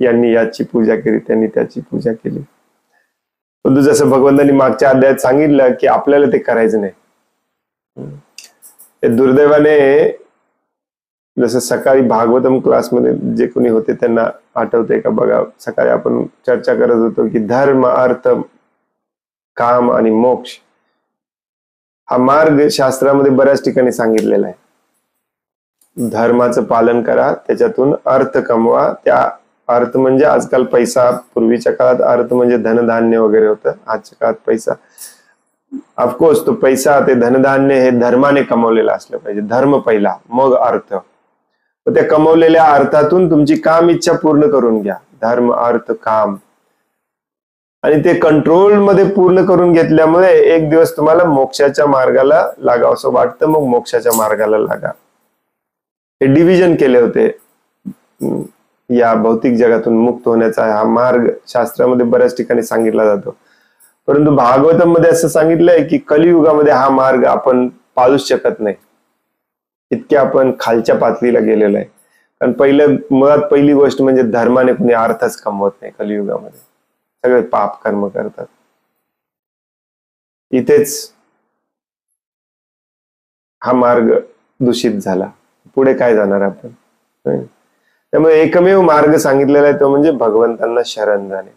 यांनी याची पूजा केली, त्यांनी त्याची पूजा केली. परंतु जसं भगवंतांनी मागच्या अध्यायात सांगितलं की आपल्याला ते करायचं नाही. ते दुर्दैवाने, जसं सकाळी भागवतम क्लासमध्ये जे कोणी होते त्यांना आठवते का बघा, सकाळी आपण चर्चा करत होतो की धर्म, अर्थ, काम आणि मोक्ष हा मार्ग शास्त्रामध्ये बऱ्याच ठिकाणी सांगितलेला आहे. धर्माचं पालन करा, त्याच्यातून अर्थ कमवा. त्या अर्थ म्हणजे आजकाल पैसा, पूर्वीच्या काळात अर्थ म्हणजे धनधान्य वगैरे होतं, आजच्या काळात पैसा. ऑफकोर्स तो पैसा, ते धनधान्य हे धर्माने कमवलेलं असलं पाहिजे. धर्म पहिला, मग अर्थ. त्या कमवलेल्या अर्थातून तुमची काम इच्छा पूर्ण करून घ्या. धर्म, अर्थ, काम, आणि ते कंट्रोल मध्ये पूर्ण करून घेतल्यामुळे एक दिवस तुम्हाला मोक्षाच्या मार्गाला लागावं असं वाटतं, मग मोक्षाच्या मार्गाला लागा. हे डिव्हिजन केले होते. या भौतिक जगातून मुक्त होण्याचा हा मार्ग शास्त्रामध्ये बऱ्याच ठिकाणी सांगितला जातो. परंतु भागवतम मध्ये असं सांगितलंय की कलियुगामध्ये हा मार्ग आपण पाळूच शकत नाही, इतके आपण खालच्या पातळीला गेलेलो आहे. कारण मुळात पहिली गोष्ट म्हणजे धर्माने कुणी अर्थच कमवत नाही. कलियुगामध्ये सगळे पाप कर्म करतात. इथेच हा मार्ग दूषित झाला. पुढे काय जाणार आपण? त्यामुळे एकमेव मार्ग सांगितलेला आहे तो म्हणजे भगवंतांना शरण जाणे.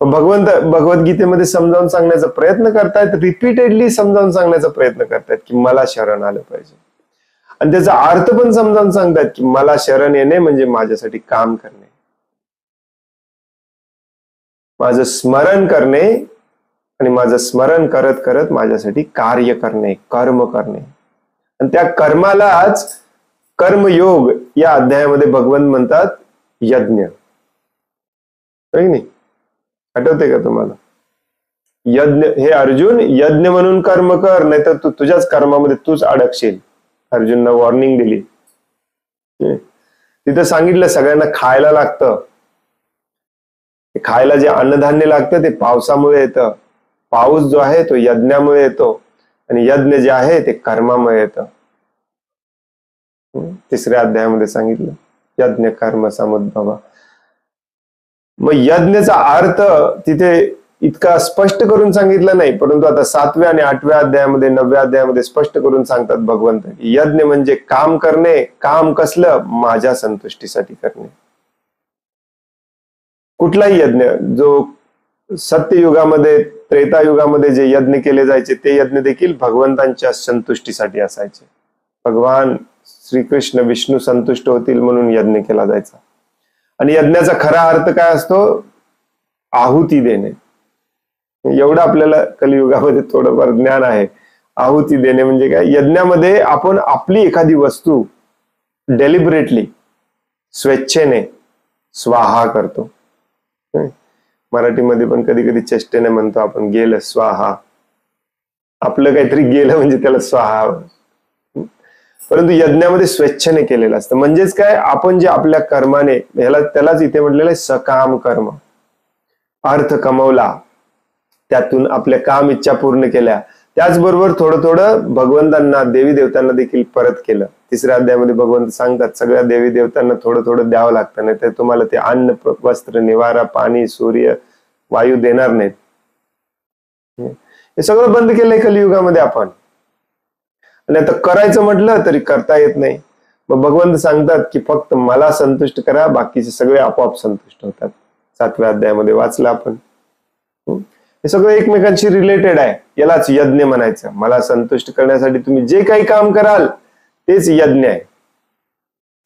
भगवंत भगवद्गीतेमध्ये समजावून सांगण्याचा प्रयत्न करतायत, रिपीटेडली समजावून सांगण्याचा प्रयत्न करतायत की मला शरण आलं पाहिजे. आणि त्याचा अर्थ पण समजावून सांगतायत की मला शरण येणे म्हणजे माझ्यासाठी काम करणे, माझं स्मरण करणे, आणि माझं स्मरण करत करत माझ्यासाठी कार्य करणे, कर्म करणे. आणि त्या कर्मालाच कर्मयोग या अध्यायामध्ये भगवंत म्हणतात यज्ञ. नाही, आठवते का तुम्हाला? यज्ञ, हे अर्जुन यज्ञ म्हणून कर्म कर, नाही तर तू तुझ्याच कर्मामध्ये तूच अडकशील. अर्जुनला वॉर्निंग दिली. तिथं सांगितलं सगळ्यांना खायला लागतं. खायला जे अन्नधान्य लागतं ते पावसामुळे येतं. पाऊस जो आहे तो यज्ञामुळे येतो, आणि यज्ञ जे आहे ते कर्मामुळे येतं. तिसऱ्या अध्यायामध्ये सांगितलं यज्ञ कर्म समुद्भव. मग यज्ञाचा अर्थ तिथे इतका स्पष्ट करून सांगितला नाही, परंतु आता 7व्या आणि 8व्या अध्यायामध्ये 9व्या अध्यायामध्ये स्पष्ट करून सांगतात भगवंत की यज्ञ म्हणजे काम करणे. काम कसलं? माझ्या संतुष्टीसाठी करणे. कुठलाही यज्ञ, जो सत्ययुगामध्ये त्रेतायुगामध्ये जे यज्ञ केले जायचे ते यज्ञ देखील भगवंतांच्या संतुष्टीसाठी असायचे. भगवान श्रीकृष्ण विष्णू संतुष्ट होतील म्हणून यज्ञ केला जायचा. आणि यज्ञाचा खरा अर्थ काय असतो? आहुती देणे. एवढं आपल्याला कलियुगामध्ये थोडंफार ज्ञान आहे. आहुती देणे म्हणजे काय? यज्ञामध्ये आपण आपली एखादी वस्तू डेलिबरेटली स्वेच्छेने स्वाहा करतो. मराठीमध्ये पण कधी कधी चेष्टेने म्हणतो आपण, गेलं स्वाहा. आपलं काहीतरी गेलं म्हणजे त्याला स्वाहा. परंतु यज्ञामध्ये स्वेच्छेने केलेलं असतं. म्हणजेच काय? आपण जे आपल्या कर्माने, त्यालाच इथे म्हटलेलं आहे सकाम कर्म. अर्थ कमवला, त्यातून आपल्या काम इच्छा पूर्ण केल्या, त्याचबरोबर थोडं थोडं भगवंतांना देवी देवतांना देखील परत केलं. 3ऱ्या अध्यायामध्ये भगवंत सांगतात सगळ्या देवी देवतांना थोडं थोडं द्यावं लागतं, नाही तर तुम्हाला ते अन्न वस्त्र निवारा पाणी सूर्य वायू देणार नाहीत. हे सगळं बंद केलंय कलियुगामध्ये आपण. आणि आता करायचं म्हटलं तरी करता येत नाही. मग भगवंत सांगतात की फक्त मला संतुष्ट करा, बाकीचे सगळे आपोआप संतुष्ट होतात. 7व्या अध्यायामध्ये वाचलं आपण. हे सगळं एकमेकांशी रिलेटेड आहे. यालाच यज्ञ म्हणायचं. मला संतुष्ट करण्यासाठी तुम्ही जे काही काम कराल तेच यज्ञ आहे.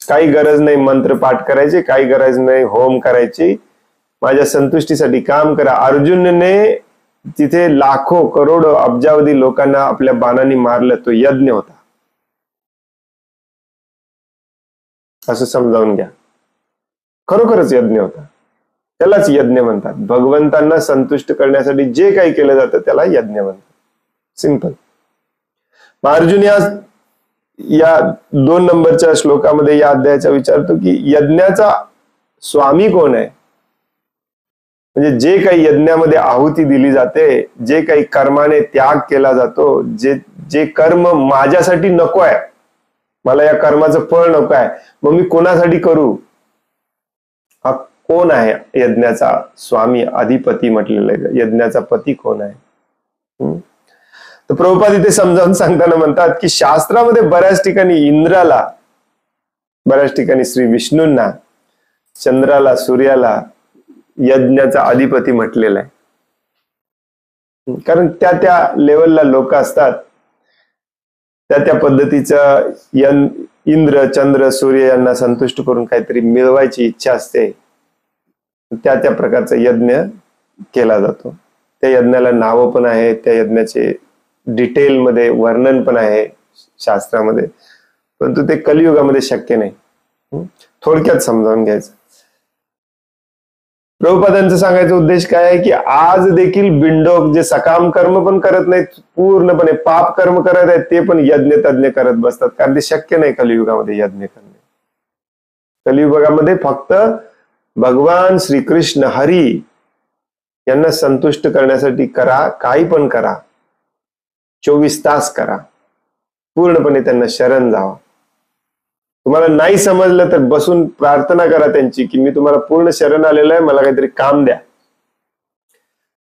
काही गरज नाही मंत्र पाठ करायची, काही गरज नाही होम करायची. माझ्या संतुष्टीसाठी काम करा. अर्जुनने तिथे लाखो करोडो अब्जावधी लोकांना आपल्या बाणांनी मारलं, तो यज्ञ होता. असं समजावून घ्या. खरोखरच यज्ञ होता. त्यालाच यज्ञ म्हणतात. भगवंतांना संतुष्ट करण्यासाठी जे काही केलं जातं त्याला यज्ञ म्हणतात. सिंपल. अर्जुन या 2 नंबरच्या श्लोकामध्ये या अध्यायाचा विचारतो की यज्ञाचा स्वामी कोण आहे? म्हणजे जे काही यज्ञामध्ये आहुती दिली जाते, जे काही कर्माने त्याग केला जातो, जे कर्म माझ्यासाठी नको आहे, मला या कर्माचं फळ नको आहे, मग मी कोणासाठी करू? हा कोण आहे यज्ञाचा स्वामी? अधिपती म्हटलेलं आहे. यज्ञाचा पती कोण आहे? तर प्रभुपाद इथे समजावून सांगताना म्हणतात की शास्त्रामध्ये बऱ्याच ठिकाणी इंद्राला, बऱ्याच ठिकाणी श्री विष्णूंना, चंद्राला, सूर्याला यज्ञाचा अधिपती म्हटलेला आहे. कारण त्या लेवलला लोक असतात, त्या पद्धतीचं इंद्र चंद्र सूर्य यांना संतुष्ट करून काहीतरी मिळवायची इच्छा असते. त्या प्रकारचा यज्ञ केला जातो. त्या यज्ञाला नावं पण आहे, त्या यज्ञाचे डिटेलमध्ये वर्णन पण आहे शास्त्रामध्ये, परंतु ते कलियुगामध्ये शक्य नाही. थोडक्यात समजावून घ्यायचं. प्रभुपादांचा सांगायचा उद्देश काय आहे की आज देखील बिंडोक जे सकाम कर्म पण करत नाहीत, पूर्णपणे पाप कर्म करत आहेत, ते पण यज्ञ तज्ञ करत बसतात. कारण ते शक्य नाही कलियुगामध्ये यज्ञ करणे. कलियुगामध्ये फक्त भगवान श्रीकृष्ण हरी यांना संतुष्ट करण्यासाठी करा, काही पण करा, 24 तास करा, पूर्णपणे त्यांना शरण जावा. तुम्हाला नाही समजलं तर बसून प्रार्थना करा त्यांची की मी तुम्हाला पूर्ण शरण आलेलो आहे, मला काहीतरी काम द्या.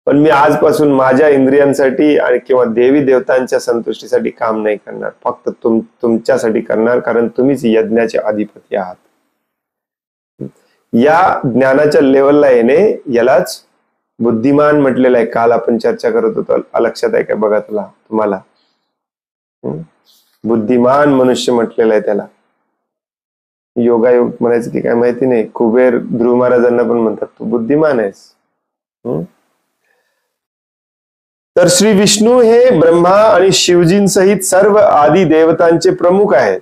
पण मी आजपासून माझ्या इंद्रियांसाठी आणि किंवा देवी देवतांच्या संतुष्टीसाठी काम नाही करणार, फक्त तुमच्यासाठी करणार, कारण तुम्हीच यज्ञाचे अधिपती आहात. या ज्ञानाच्या लेवलला येणे यालाच बुद्धिमान म्हटलेलं आहे. काल आपण चर्चा करत होतो, लक्षात आहे का बघा तुम्हाला बुद्धिमान मनुष्य म्हटलेलं आहे त्याला. योगायोग म्हणायचं की काय माहिती नाही. कुबेर ध्रुव महाराजांना पण म्हणतात तू बुद्धिमान आहेस. तर श्री विष्णू हे ब्रह्मा आणि शिवजींसहित सर्व आदी देवतांचे प्रमुख आहेत.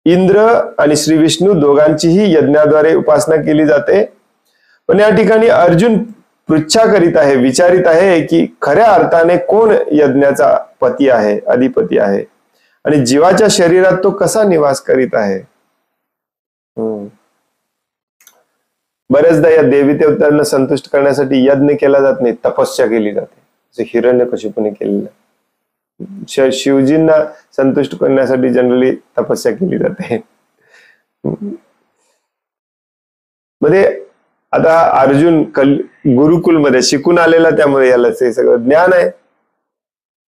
इंद्र आणि श्री विष्णू दोघांचीही यज्ञाद्वारे उपासना केली जाते. पण या ठिकाणी अर्जुन पृच्छा करीत आहे, विचारित आहे की खऱ्या अर्थाने कोण यज्ञाचा पती आहे, अधिपती आहे, आणि जीवाच्या शरीरात तो कसा निवास करीत आहे. बरेचदा या देवी देवतांना संतुष्ट करण्यासाठी यज्ञ केला जात नाही, तपस्या केली जाते. जसे हिरण्यकशिपूने केलेलं. शिवजींना संतुष्ट करण्यासाठी जनरली तपस्या केली जाते. मध्ये आता अर्जुन गुरुकुलमध्ये शिकून आलेला, त्यामुळे याला ते सगळं ज्ञान आहे.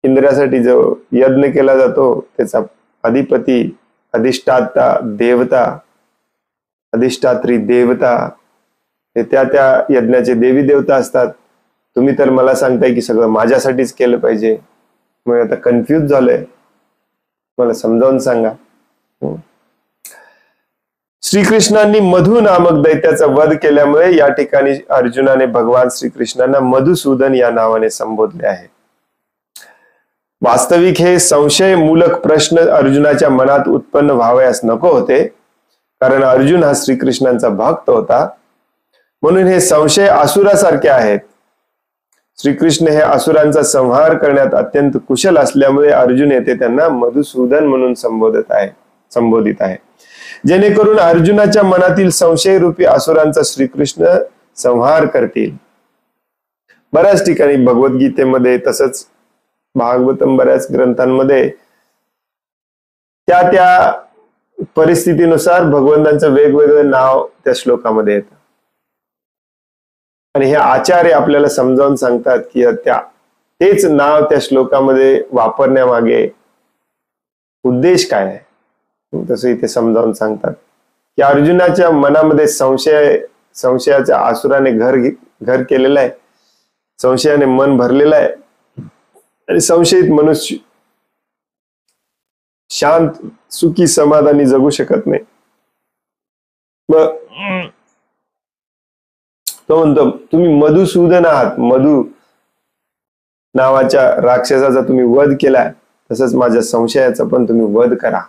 इंद्रियासाठी जो यज्ञ केला जातो त्याचा अधिपती, अधिष्ठाता देवता, अधिष्ठात्री देवता, हे त्या यज्ञाचे देवी देवता असतात. तुम्ही तर मला सांगताय की सगळं माझ्यासाठीच केलं पाहिजे. मग आता कन्फ्युज झालोय, मला समजावून सांगा. श्रीकृष्णांनी मधु नामक दैत्याचा वध केल्यामुळे या ठिकाणी अर्जुनाने भगवान श्रीकृष्णांना मधुसूदन या नावाने संबोधले आहे. वास्तविक हे संशय मूलक प्रश्न अर्जुनाच्या मनात उत्पन्न व्हावयास नको होते, कारण अर्जुन हा श्रीकृष्णांचा भक्त होता. म्हणून हे संशय असुरासारखे आहेत. श्रीकृष्ण हे असुरांचा संहार करण्यात अत्यंत कुशल असल्यामुळे अर्जुन येथे त्यांना मधुसूदन म्हणून संबोधित आहे, जेणेकरून अर्जुनाच्या मनातील संशय रूपी असुरांचा श्रीकृष्ण संहार करतील. बऱ्याच ठिकाणी भगवद्गीतेमध्ये, तसंच भागवतम, बऱ्याच ग्रंथांमध्ये त्या परिस्थितीनुसार भगवंतांचं वेगवेगळं नाव त्या श्लोकामध्ये येतं. आणि हे आचार्य आपल्याला समजावून सांगतात की तेच नाव त्या श्लोकामध्ये वापरण्यामागे उद्देश काय आहे. तसं इथे समजावून सांगतात की अर्जुनाच्या मनामध्ये संशयाच्या आसुराने घर केलेलं आहे, संशयाने मन भरलेलं आहे, आणि संशयित मनुष्य शांत, सुखी, समाधानी जगू शकत नाही. मग तो म्हणतो, तुम्ही मधुसूदन आहात, मधु नावाच्या राक्षसाचा तुम्ही वध केलाय, तसंच माझ्या संशयाचा पण तुम्ही वध करा.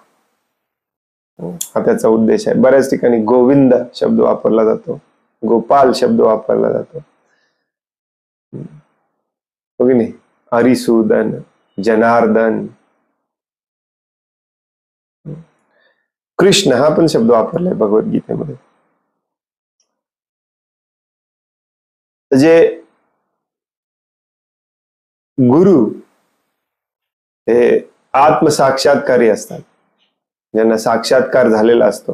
हा त्याचा उद्देश आहे. बऱ्याच ठिकाणी गोविंद शब्द वापरला जातो, गोपाल शब्द वापरला जातो, हो की नाही. हरिसूदन, जनार्दन, कृष्ण हा पण शब्द वापरलाय भगवद्गीतेमध्ये. जे गुरु हे आत्मसाक्षात्कारी असतात, ज्यांना साक्षात्कार झालेला असतो,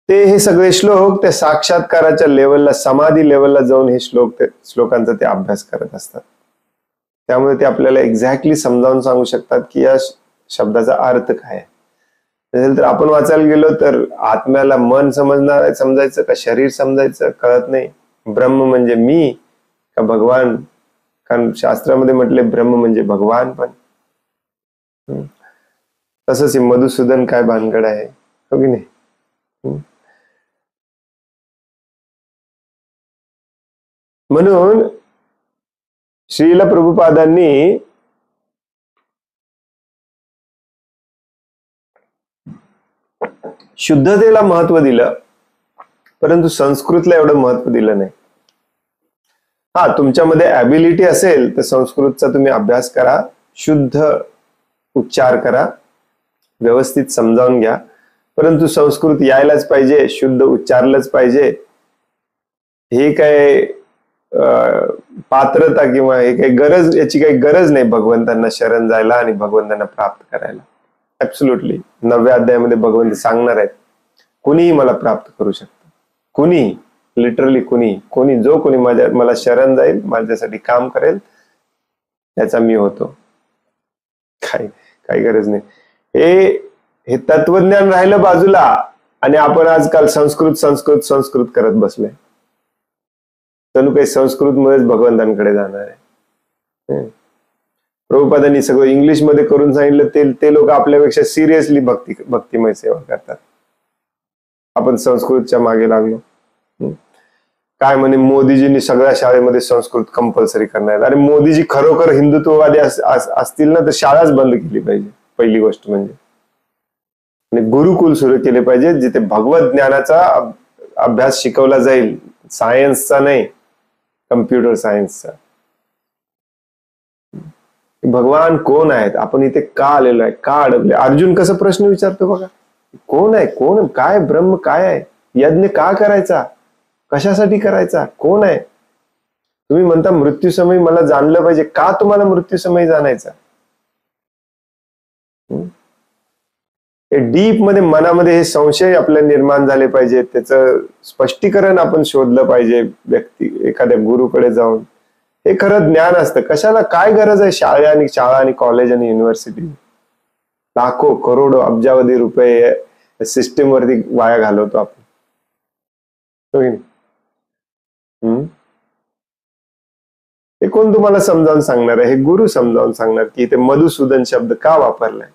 ते हे सगळे श्लोक त्या साक्षात्काराच्या लेवलला, समाधी लेवलला जाऊन हे श्लोकांचा ते अभ्यास करत असतात. त्यामुळे ते आपल्याला एक्झॅक्टली समजावून सांगू शकतात की या शब्दाचा अर्थ काय आहे. तर आपण वाचायला गेलो तर आत्म्याला मन समजायचं का शरीर समजायचं कळत नाही. ब्रह्म म्हणजे मी का भगवान, कारण शास्त्रामध्ये म्हटले ब्रह्म म्हणजे भगवान. पण तसंच मधुसूदन काय भानगड आहे, हो की नाही. म्हणून श्रील प्रभुपादांनी शुद्धतेला महत्व दिलं, परंतु संस्कृतला एवढं महत्व दिलं नाही. हा, तुमच्यामध्ये ॲबिलिटी असेल तर संस्कृतचा तुम्ही अभ्यास करा, शुद्ध उच्चार करा, व्यवस्थित समजावून घ्या, परंतु संस्कृत यायलाच पाहिजे, शुद्ध उच्चारलंच पाहिजे. हे काय पात्रता किंवा हे काही गरज, याची काही गरज नाही भगवंतांना शरण जायला आणि भगवंतांना प्राप्त करायला. ऍब्सोल्युटली 9व्या अध्यायामध्ये भगवंत सांगणार आहेत, कुणीही मला प्राप्त करू शकतं, कुणी, लिटरली कोणी जो कोणी मला शरण जाईल, माझ्यासाठी काम करेल, त्याचा मी होतो. काही गरज नाही. हे तत्वज्ञान राहिलं बाजूला, आणि आपण आजकाल संस्कृत करत बसलोय. जणू काही संस्कृतमुळेच भगवंतांकडे जाणार आहे. प्रभुपादांनी सगळं इंग्लिश मध्ये करून सांगितलं, ते लोक आपल्यापेक्षा सिरियसली भक्तिमय सेवा करतात. आपण संस्कृतच्या मागे लागलो. काय म्हणे, मोदीजींनी सगळ्या शाळेमध्ये संस्कृत कंपल्सरी करणार. अरे मोदीजी खरोखर हिंदुत्ववादी असतील ना तर शाळाच बंद केली पाहिजे, पहिली गोष्ट म्हणजे. आणि गुरुकुल सुरू केले पाहिजे, जिथे भगवत ज्ञानाचा अभ्यास शिकवला जाईल, सायन्सचा नाही, कम्प्युटर सायन्सचा. भगवान कोण आहेत, आपण इथे का आलेलो आहे, का अडकले. अर्जुन कसं प्रश्न विचारतो बघा, कोण आहे, कोण, काय ब्रह्म काय आहे, यज्ञ का करायचा, कशासाठी करायचा, कोण आहे. तुम्ही म्हणता मृत्यू समय मला जाणलं पाहिजे, का तुम्हाला मृत्यू समय जाणायचा. हे डीप मध्ये मनामध्ये हे संशय आपल्या निर्माण झाले पाहिजे, त्याचं स्पष्टीकरण आपण शोधलं पाहिजे व्यक्ती एखाद्या गुरुकडे जाऊन. हे खरं ज्ञान असतं. कशाला काय गरज आहे शाळा आणि कॉलेज आणि युनिव्हर्सिटी? लाखो करोडो अब्जावधी रुपये सिस्टीम वरती वाया घालवतो आपण. हे कोण तुम्हाला समजावून सांगणार आहे? हे गुरु समजावून सांगणार की ते मधुसूदन शब्द का वापरलाय.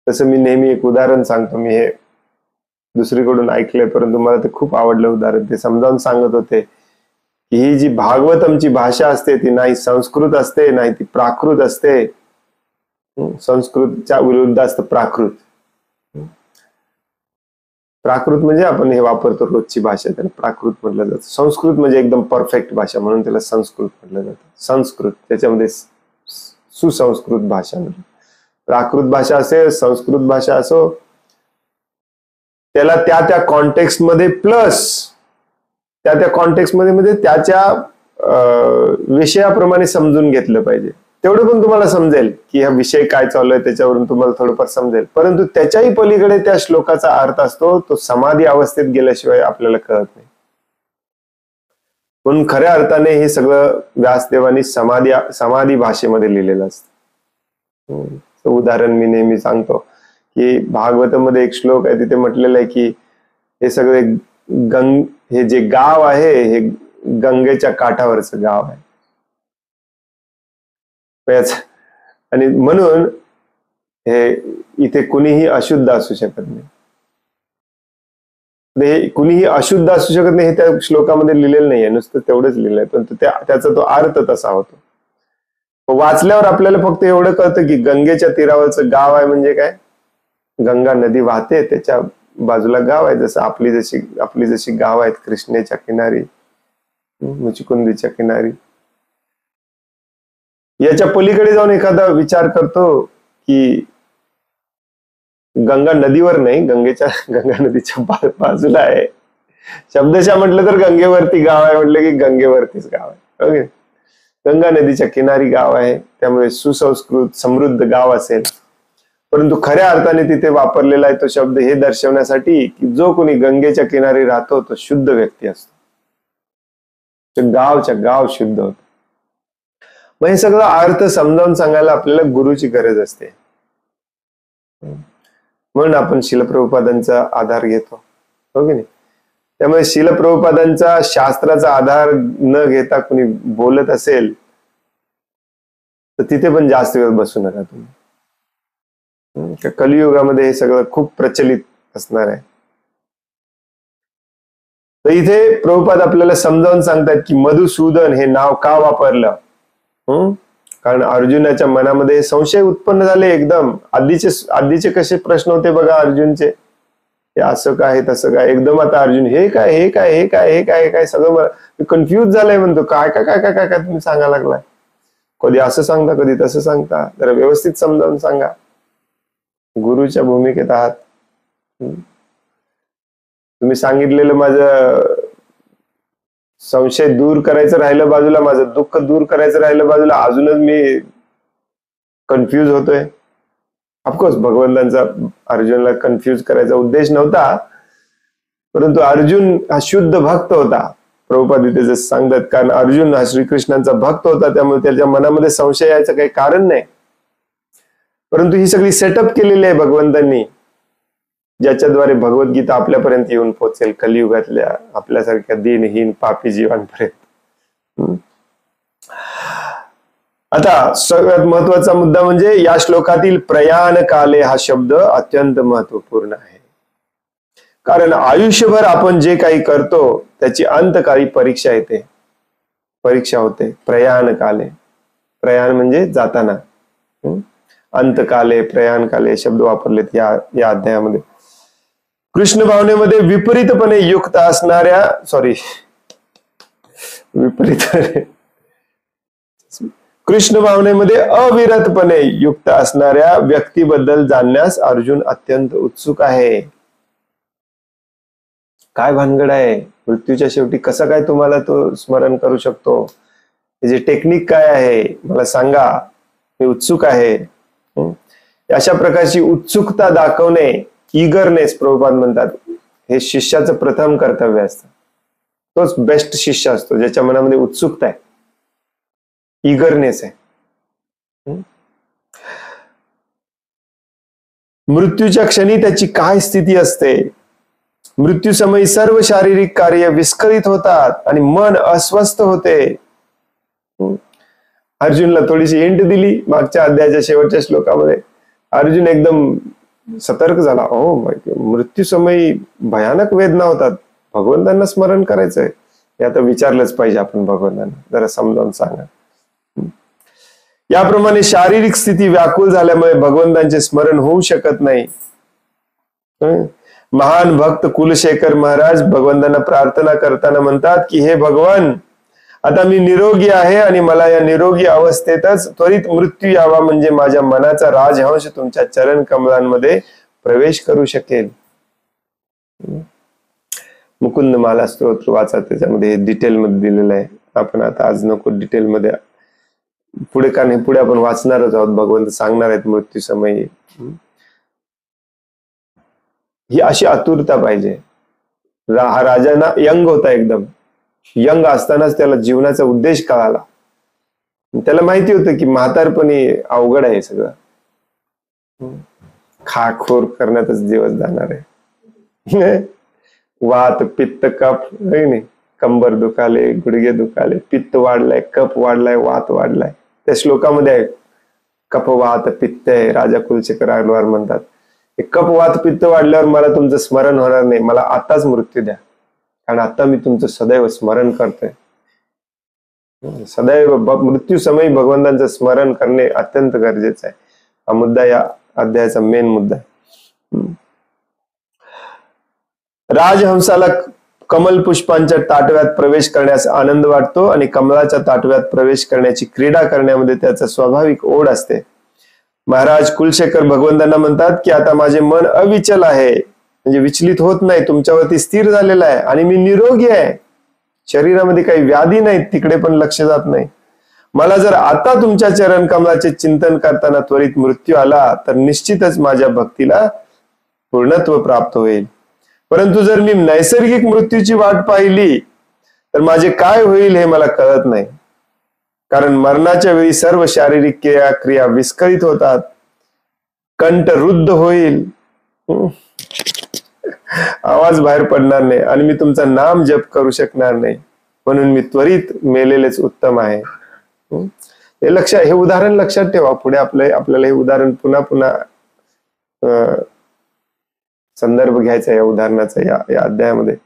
तसं मी नेहमी एक उदाहरण सांगतो. मी हे दुसरीकडून ऐकलंय, परंतु मला ते खूप आवडलं उदाहरण. ते समजावून सांगत होते की ही जी भागवतमची भाषा असते ती नाही संस्कृत असते नाही ती प्राकृत असते. संस्कृतच्या विरुद्ध असतं प्राकृत. प्राकृत म्हणजे आपण हे वापरतो रोजची भाषा, त्याला प्राकृत म्हटलं जातं. संस्कृत म्हणजे एकदम परफेक्ट भाषा, म्हणून त्याला संस्कृत म्हटलं जातं. संस्कृत त्याच्यामध्ये सुसंस्कृत भाषा. प्राकृत भाषा असेल संस्कृत भाषा असो, त्याला त्या त्या कॉन्टेक्स्ट मध्ये प्लस त्या कॉन्टेक्स्ट मध्ये म्हणजे त्याच्या विषयाप्रमाणे समजून घेतलं पाहिजे. तेवढं पण तुम्हाला समजेल की हा विषय काय चालू आहे, त्याच्यावरून तुम्हाला थोडंफार समजेल. परंतु त्याच्याही पलीकडे त्या श्लोकाचा अर्थ असतो, तो समाधी अवस्थेत गेल्याशिवाय आपल्याला कळत नाही. म्हणून खऱ्या अर्थाने हे सगळं व्यासदेवानी समाधी भाषेमध्ये लिहिलेलं असतं. उदाहरण मी नेहमी सांगतो की भागवतामध्ये एक श्लोक आहे, तिथे म्हटलेलं आहे की हे सगळे हे जे गाव आहे हे गंगेच्या काठावरचं गाव आहे. आणि म्हणून हे इथे कुणीही अशुद्ध असू शकत नाही. कुणीही अशुद्ध असू शकत नाही हे त्या श्लोकामध्ये लिहिलेलं नाहीये, नुसतं तेवढंच लिहिलंय, पण त्याचा तो अर्थ तसा होतो. वाचल्यावर आपल्याला फक्त एवढं कळतं की गंगेच्या तीरावरचं गाव आहे म्हणजे काय, गंगा नदी वाहते त्याच्या बाजूला गाव आहे. जसं आपली जशी गाव आहेत कृष्णेच्या किनारी, मुचकुंदीच्या किनारी. याच्या पलीकडे जाऊन एखादा विचार करतो की गंगा नदीवर नाही, गंगा नदीच्या बाजूला आहे. शब्दशः म्हटलं तर गंगेवरती गाव आहे, म्हटलं की गंगेवरतीच गाव आहे. ओके, गंगा नदीच्या किनारी गाव आहे, त्यामुळे सुसंस्कृत समृद्ध गाव असेल. परंतु खऱ्या अर्थाने तिथे वापरलेला आहे तो शब्द हे दर्शवण्यासाठी की जो कोणी गंगेच्या किनारी राहतो तो शुद्ध व्यक्ती असतो, गाव शुद्ध होत. मग हे सगळं अर्थ समजावून सांगायला आपल्याला गुरुची गरज असते. म्हणून आपण श्रील प्रभुपादांचा आधार घेतो, हो की नाही. त्यामुळे श्रील प्रभुपादांचा शास्त्राचा आधार न घेता कुणी बोलत असेल तर तिथे पण जास्त वेळ बसू नका तुम्ही. कलियुगामध्ये हे सगळं खूप प्रचलित असणार आहे. तर इथे प्रभुपाद आपल्याला समजावून सांगतात की मधुसूदन हे नाव का वापरलं. कारण अर्जुनाच्या मनामध्ये संशय उत्पन्न झाले. एकदम आधीचे कसे प्रश्न होते बघा अर्जुनचे, हे असं काय तसं काय. एकदम आता अर्जुन हे काय सगळं कन्फ्युज झालंय, म्हणतो काय काय काय काय काय काय तुम्ही सांगायला लागलाय. कधी असं सांगता कधी तसं सांगता, जरा व्यवस्थित समजावून सांगा. गुरुच्या भूमिकेत आहात. तुम्ही सांगितलेलं माझं संशय दूर करायचं राहिलं बाजूला, माझं दुःख दूर करायचं राहिलं बाजूला, अजूनच मी कन्फ्यूज होतोय. ऑफकोर्स भगवंतांचा अर्जुनला कन्फ्यूज करायचा उद्देश नव्हता, परंतु अर्जुन हा शुद्ध भक्त होता. प्रभुपाद इथे जसं सांगतात, कारण अर्जुन हा श्रीकृष्णांचा भक्त होता, त्यामुळे त्याच्या मनामध्ये संशय यायचं काही कारण नाही. परंतु ही सगळी सेटअप केलेली आहे भगवंतांनी, ज्याच्याद्वारे भगवद्गीता आपल्यापर्यंत येऊन पोहोचेल कलियुगातल्या आपल्यासारख्या दिनहीन पापी जीवांपर्यंत. आता सगळ्यात महत्वाचा मुद्दा म्हणजे या श्लोकातील प्रयाण काले हा शब्द अत्यंत महत्वपूर्ण आहे. कारण आयुष्यभर आपण जे काही करतो त्याची अंतकाळी परीक्षा येते, परीक्षा होते. प्रयाण काले, प्रयाण म्हणजे जाताना, अंतकाले प्रयाण काले शब्द वापरलेत या अध्यायामध्ये. कृष्ण भावनेमध्ये विपरीतपणे युक्त असणाऱ्या कृष्ण भावनेमध्ये अविरतपणे युक्त असणाऱ्या व्यक्तीबद्दल जाणण्यास अर्जुन अत्यंत उत्सुक आहे. काय भानगड आहे, मृत्यूच्या शेवटी कसं काय तुम्हाला तो स्मरण करू शकतो, त्याची टेक्निक काय आहे मला सांगा, मी उत्सुक आहे. अशा प्रकारची उत्सुकता दाखवणे, इगरनेस प्रभुपाद म्हणतात, हे शिष्याचं प्रथम कर्तव्य असतं. तोच बेस्ट शिष्य असतो ज्याच्या मनामध्ये उत्सुकता आहे, इगरनेस आहे. मृत्यूच्या क्षणी त्याची काय स्थिती असते? मृत्यूसमयी सर्व शारीरिक कार्य विस्कळीत होतात आणि मन अस्वस्थ होते. अर्जुनला थोडीशी हिंट दिली मागच्या अध्यायाच्या शेवटच्या श्लोकामध्ये. अर्जुन एकदम सतर्क झाला. हो मृत्यूसमयी भयानक वेदना होतात, भगवंतांना स्मरण करायचंय. हे आता विचारलंच पाहिजे आपण भगवंतांना, जरा समजावून सांगा. याप्रमाणे शारीरिक स्थिती व्याकुळ झाल्यामुळे भगवंतांचे स्मरण होऊ शकत नाही. महान भक्त कुलशेखर महाराज भगवंतांना प्रार्थना करताना म्हणतात की हे भगवान, आता मी निरोगी आहे आणि मला या निरोगी अवस्थेतच त्वरित मृत्यू यावा, म्हणजे माझ्या मनाचा राजहंस तुमच्या चरण कमलांमध्ये प्रवेश करू शकेल. मुकुंद माला स्तोत्र वाचा, त्याच्यामध्ये डिटेल मध्ये दिलेलं आहे. आपण आता आज नको डिटेल मध्ये, पुढे का नाही, पुढे आपण वाचणारच आहोत. भगवंत सांगणार आहेत मृत्यू समयी. ही अशी आतुरता पाहिजे. हा राजा ना यंग होता, एकदम यंग असतानाच त्याला जीवनाचा उद्देश कळाला. त्याला माहिती होतं की म्हातारपणी अवघड आहे सगळं, खाखोर करण्यातच दिवस जाणार आहे. वात पित्त कफ नाही, कंबर दुखाले, गुडघे दुखाले, पित्त वाढलाय, कफ वाढलाय, वात वाढलाय. त्या श्लोकामध्ये आहे कफ वात पित्त आहे. राजा कुलशेखर आळवार म्हणतात कफ वात पित्त वाढल्यावर मला तुमचं स्मरण होणार नाही, मला आताच मृत्यू द्या, कारण आता मी तुमचं सदैव स्मरण करतोय. सदैव मृत्यू समयी भगवंतांचं स्मरण करणे अत्यंत गरजेचं आहे. हा मुद्दा या अध्यायाचा मेन मुद्दा आहे. राजहंसाला कमल पुष्पांच्या ताटव्यात प्रवेश करण्यास आनंद वाटतो आणि कमलाच्या ताटव्यात प्रवेश करण्याची क्रीडा करण्यामध्ये त्याचा स्वाभाविक ओढ असते. महाराज कुलशेखर भगवंतांना म्हणतात की आता माझे मन अविचल आहे, म्हणजे विचलित होत नाही, तुमच्यावरती स्थिर झालेला आहे आणि मी निरोगी आहे. शरीरामध्ये काही व्याधी नाहीत, तिकडे पण लक्ष जात नाही. मला जर आता तुमच्या चरण कमलाचे चिंतन करताना त्वरित मृत्यू आला तर निश्चितच माझ्या भक्तीला पूर्णत्व प्राप्त होईल. परंतु जर मी नैसर्गिक मृत्यूची वाट पाहिली तर माझे काय होईल हे मला कळत नाही, कारण मरणाच्या वेळी सर्व शारीरिक क्रिया विस्कळीत होतात, कंठ रुद्ध होईल, आवाज बाहेर पडणार नाही आणि मी तुमचा नाम जप करू शकणार नाही. म्हणून मी त्वरित मेलेलेच उत्तम आहे. हे उदाहरण लक्षात ठेवा. पुढे आपल्याला हे उदाहरण पुन्हा पुन्हा संदर्भ घ्यायचा या उदाहरणाचा या अध्यायामध्ये.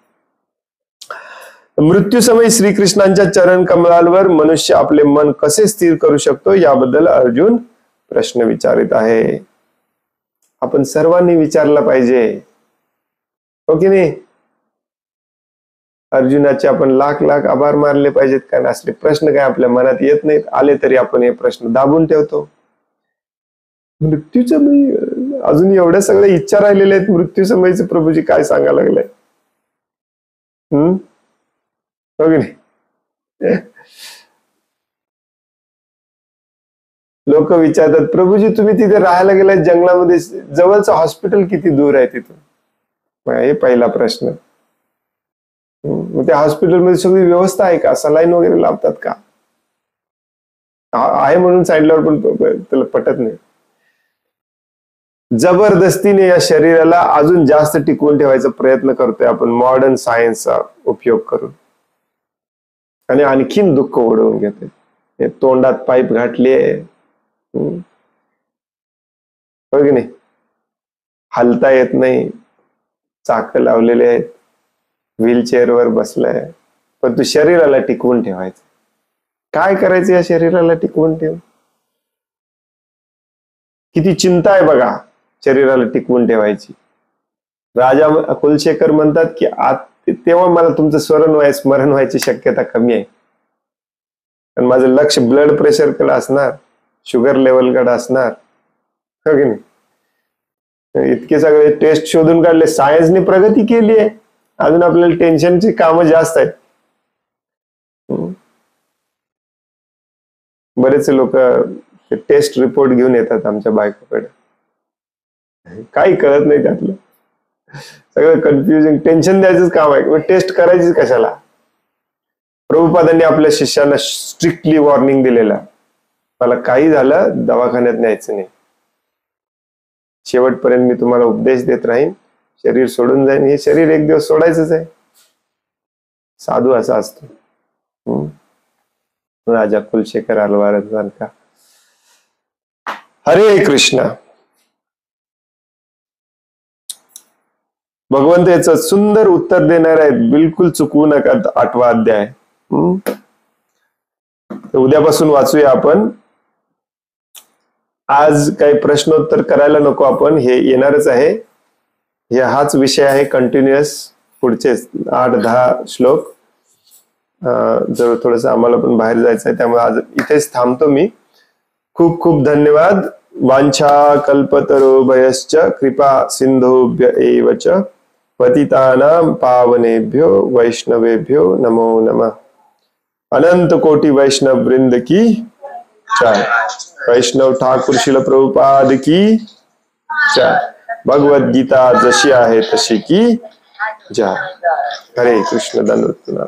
मृत्यू समयी श्रीकृष्णांच्या चरण कमलांवर मनुष्य आपले मन कसे स्थिर करू शकतो याबद्दल अर्जुन प्रश्न विचारित आहे. आपण सर्वांनी विचारला पाहिजे, हो की नाही? अर्जुनाचे आपण लाख लाख आभार मानले पाहिजेत, कारण असले प्रश्न काय आपल्या मनात येत नाहीत. आले तरी आपण हे प्रश्न दाबून ठेवतो. मृत्यूच्या अजून एवढ्या सगळ्या इच्छा राहिलेल्या आहेत, मृत्यू समयीचे प्रभूजी काय सांगायला लागलाय. हो की नाही? लोक विचारतात प्रभूजी तुम्ही तिथे राहायला गेलाय जंगलामध्ये, जवळचं हॉस्पिटल किती दूर आहे तिथून? हे पहिला प्रश्न. मग त्या हॉस्पिटलमध्ये सगळी व्यवस्था आहे का? सलाईन वगैरे लावतात का? आहे म्हणून सांगितल्यावर पण त्याला पटत नाही. जबरदस्तीने या शरीराला अजून जास्त टिकवून ठेवायचा प्रयत्न करतोय आपण मॉडर्न सायन्सचा उपयोग करून, आणि आणखीन दुःख ओढवून घेतोय. तोंडात पाईप घातली आहे, हो की नाही? हलता येत नाही, चाक लावलेले आहेत, व्हीलचेअरवर बसलाय, पण तू शरीराला टिकवून ठेवायचं. काय करायचं या शरीराला टिकवून ठेव? किती चिंता आहे बघा शरीराला टिकवून ठेवायची. राजा कुलशेखर म्हणतात की तेव्हा मला तुमचं स्मरण व्हायची शक्यता कमी आहे, कारण माझं लक्ष ब्लड प्रेशर कडे असणार, शुगर लेवल कडे असणार, हो की नाही? इतके सगळे टेस्ट शोधून काढले, सायन्सने प्रगती केली आहे, अजून आपल्याला टेन्शनची कामं जास्त आहेत. बरेचसे लोक टेस्ट रिपोर्ट घेऊन येतात आमच्या बायकोकडे, काही कळत नाही त्यातलं, सगळं कन्फ्युजिंग, टेन्शन द्यायचंच काम आहे. टेस्ट करायचीच कशाला? प्रभुपादांनी आपल्या शिष्यांना स्ट्रिक्टली वॉर्निंग दिलेला, मला काही झालं दवाखान्यात न्यायचं नाही, शेवटपर्यंत मी तुम्हाला उपदेश देत राहीन, शरीर सोडून जाईन, हे शरीर एक दिवस सोडायचंच आहे. साधू असा असतो. राजा कुलशेखर अलवार. हरे कृष्ण. भगवंत याचं सुंदर उत्तर देणार आहेत, बिलकुल चुकवू नका. 8वा अध्याय उद्यापासून वाचूया आपण. आज काही प्रश्नोत्तर करायला नको आपण, हे येणारच आहे. हाच विषय आहे कंटिन्युअस, पुढचे 8-10 श्लोक. जर थोडस आम्हाला पण बाहेर जायचं आहे, त्यामुळे आज इथेच थांबतो मी. खूप खूप धन्यवाद. वांछा कल्पतरुभयश्च कृपा सिंधुभ्य एव च पतितानां पावनेभ्यो वैष्णवेभ्यो नमो नमः. अनंत कोटि वैष्णव वृंद की जय. वैष्णव ठाकुर शिल प्रभुपाद की जय. भगवद गीता जशी आहे तशी की जय. हरे कृष्ण. धन्यवाद.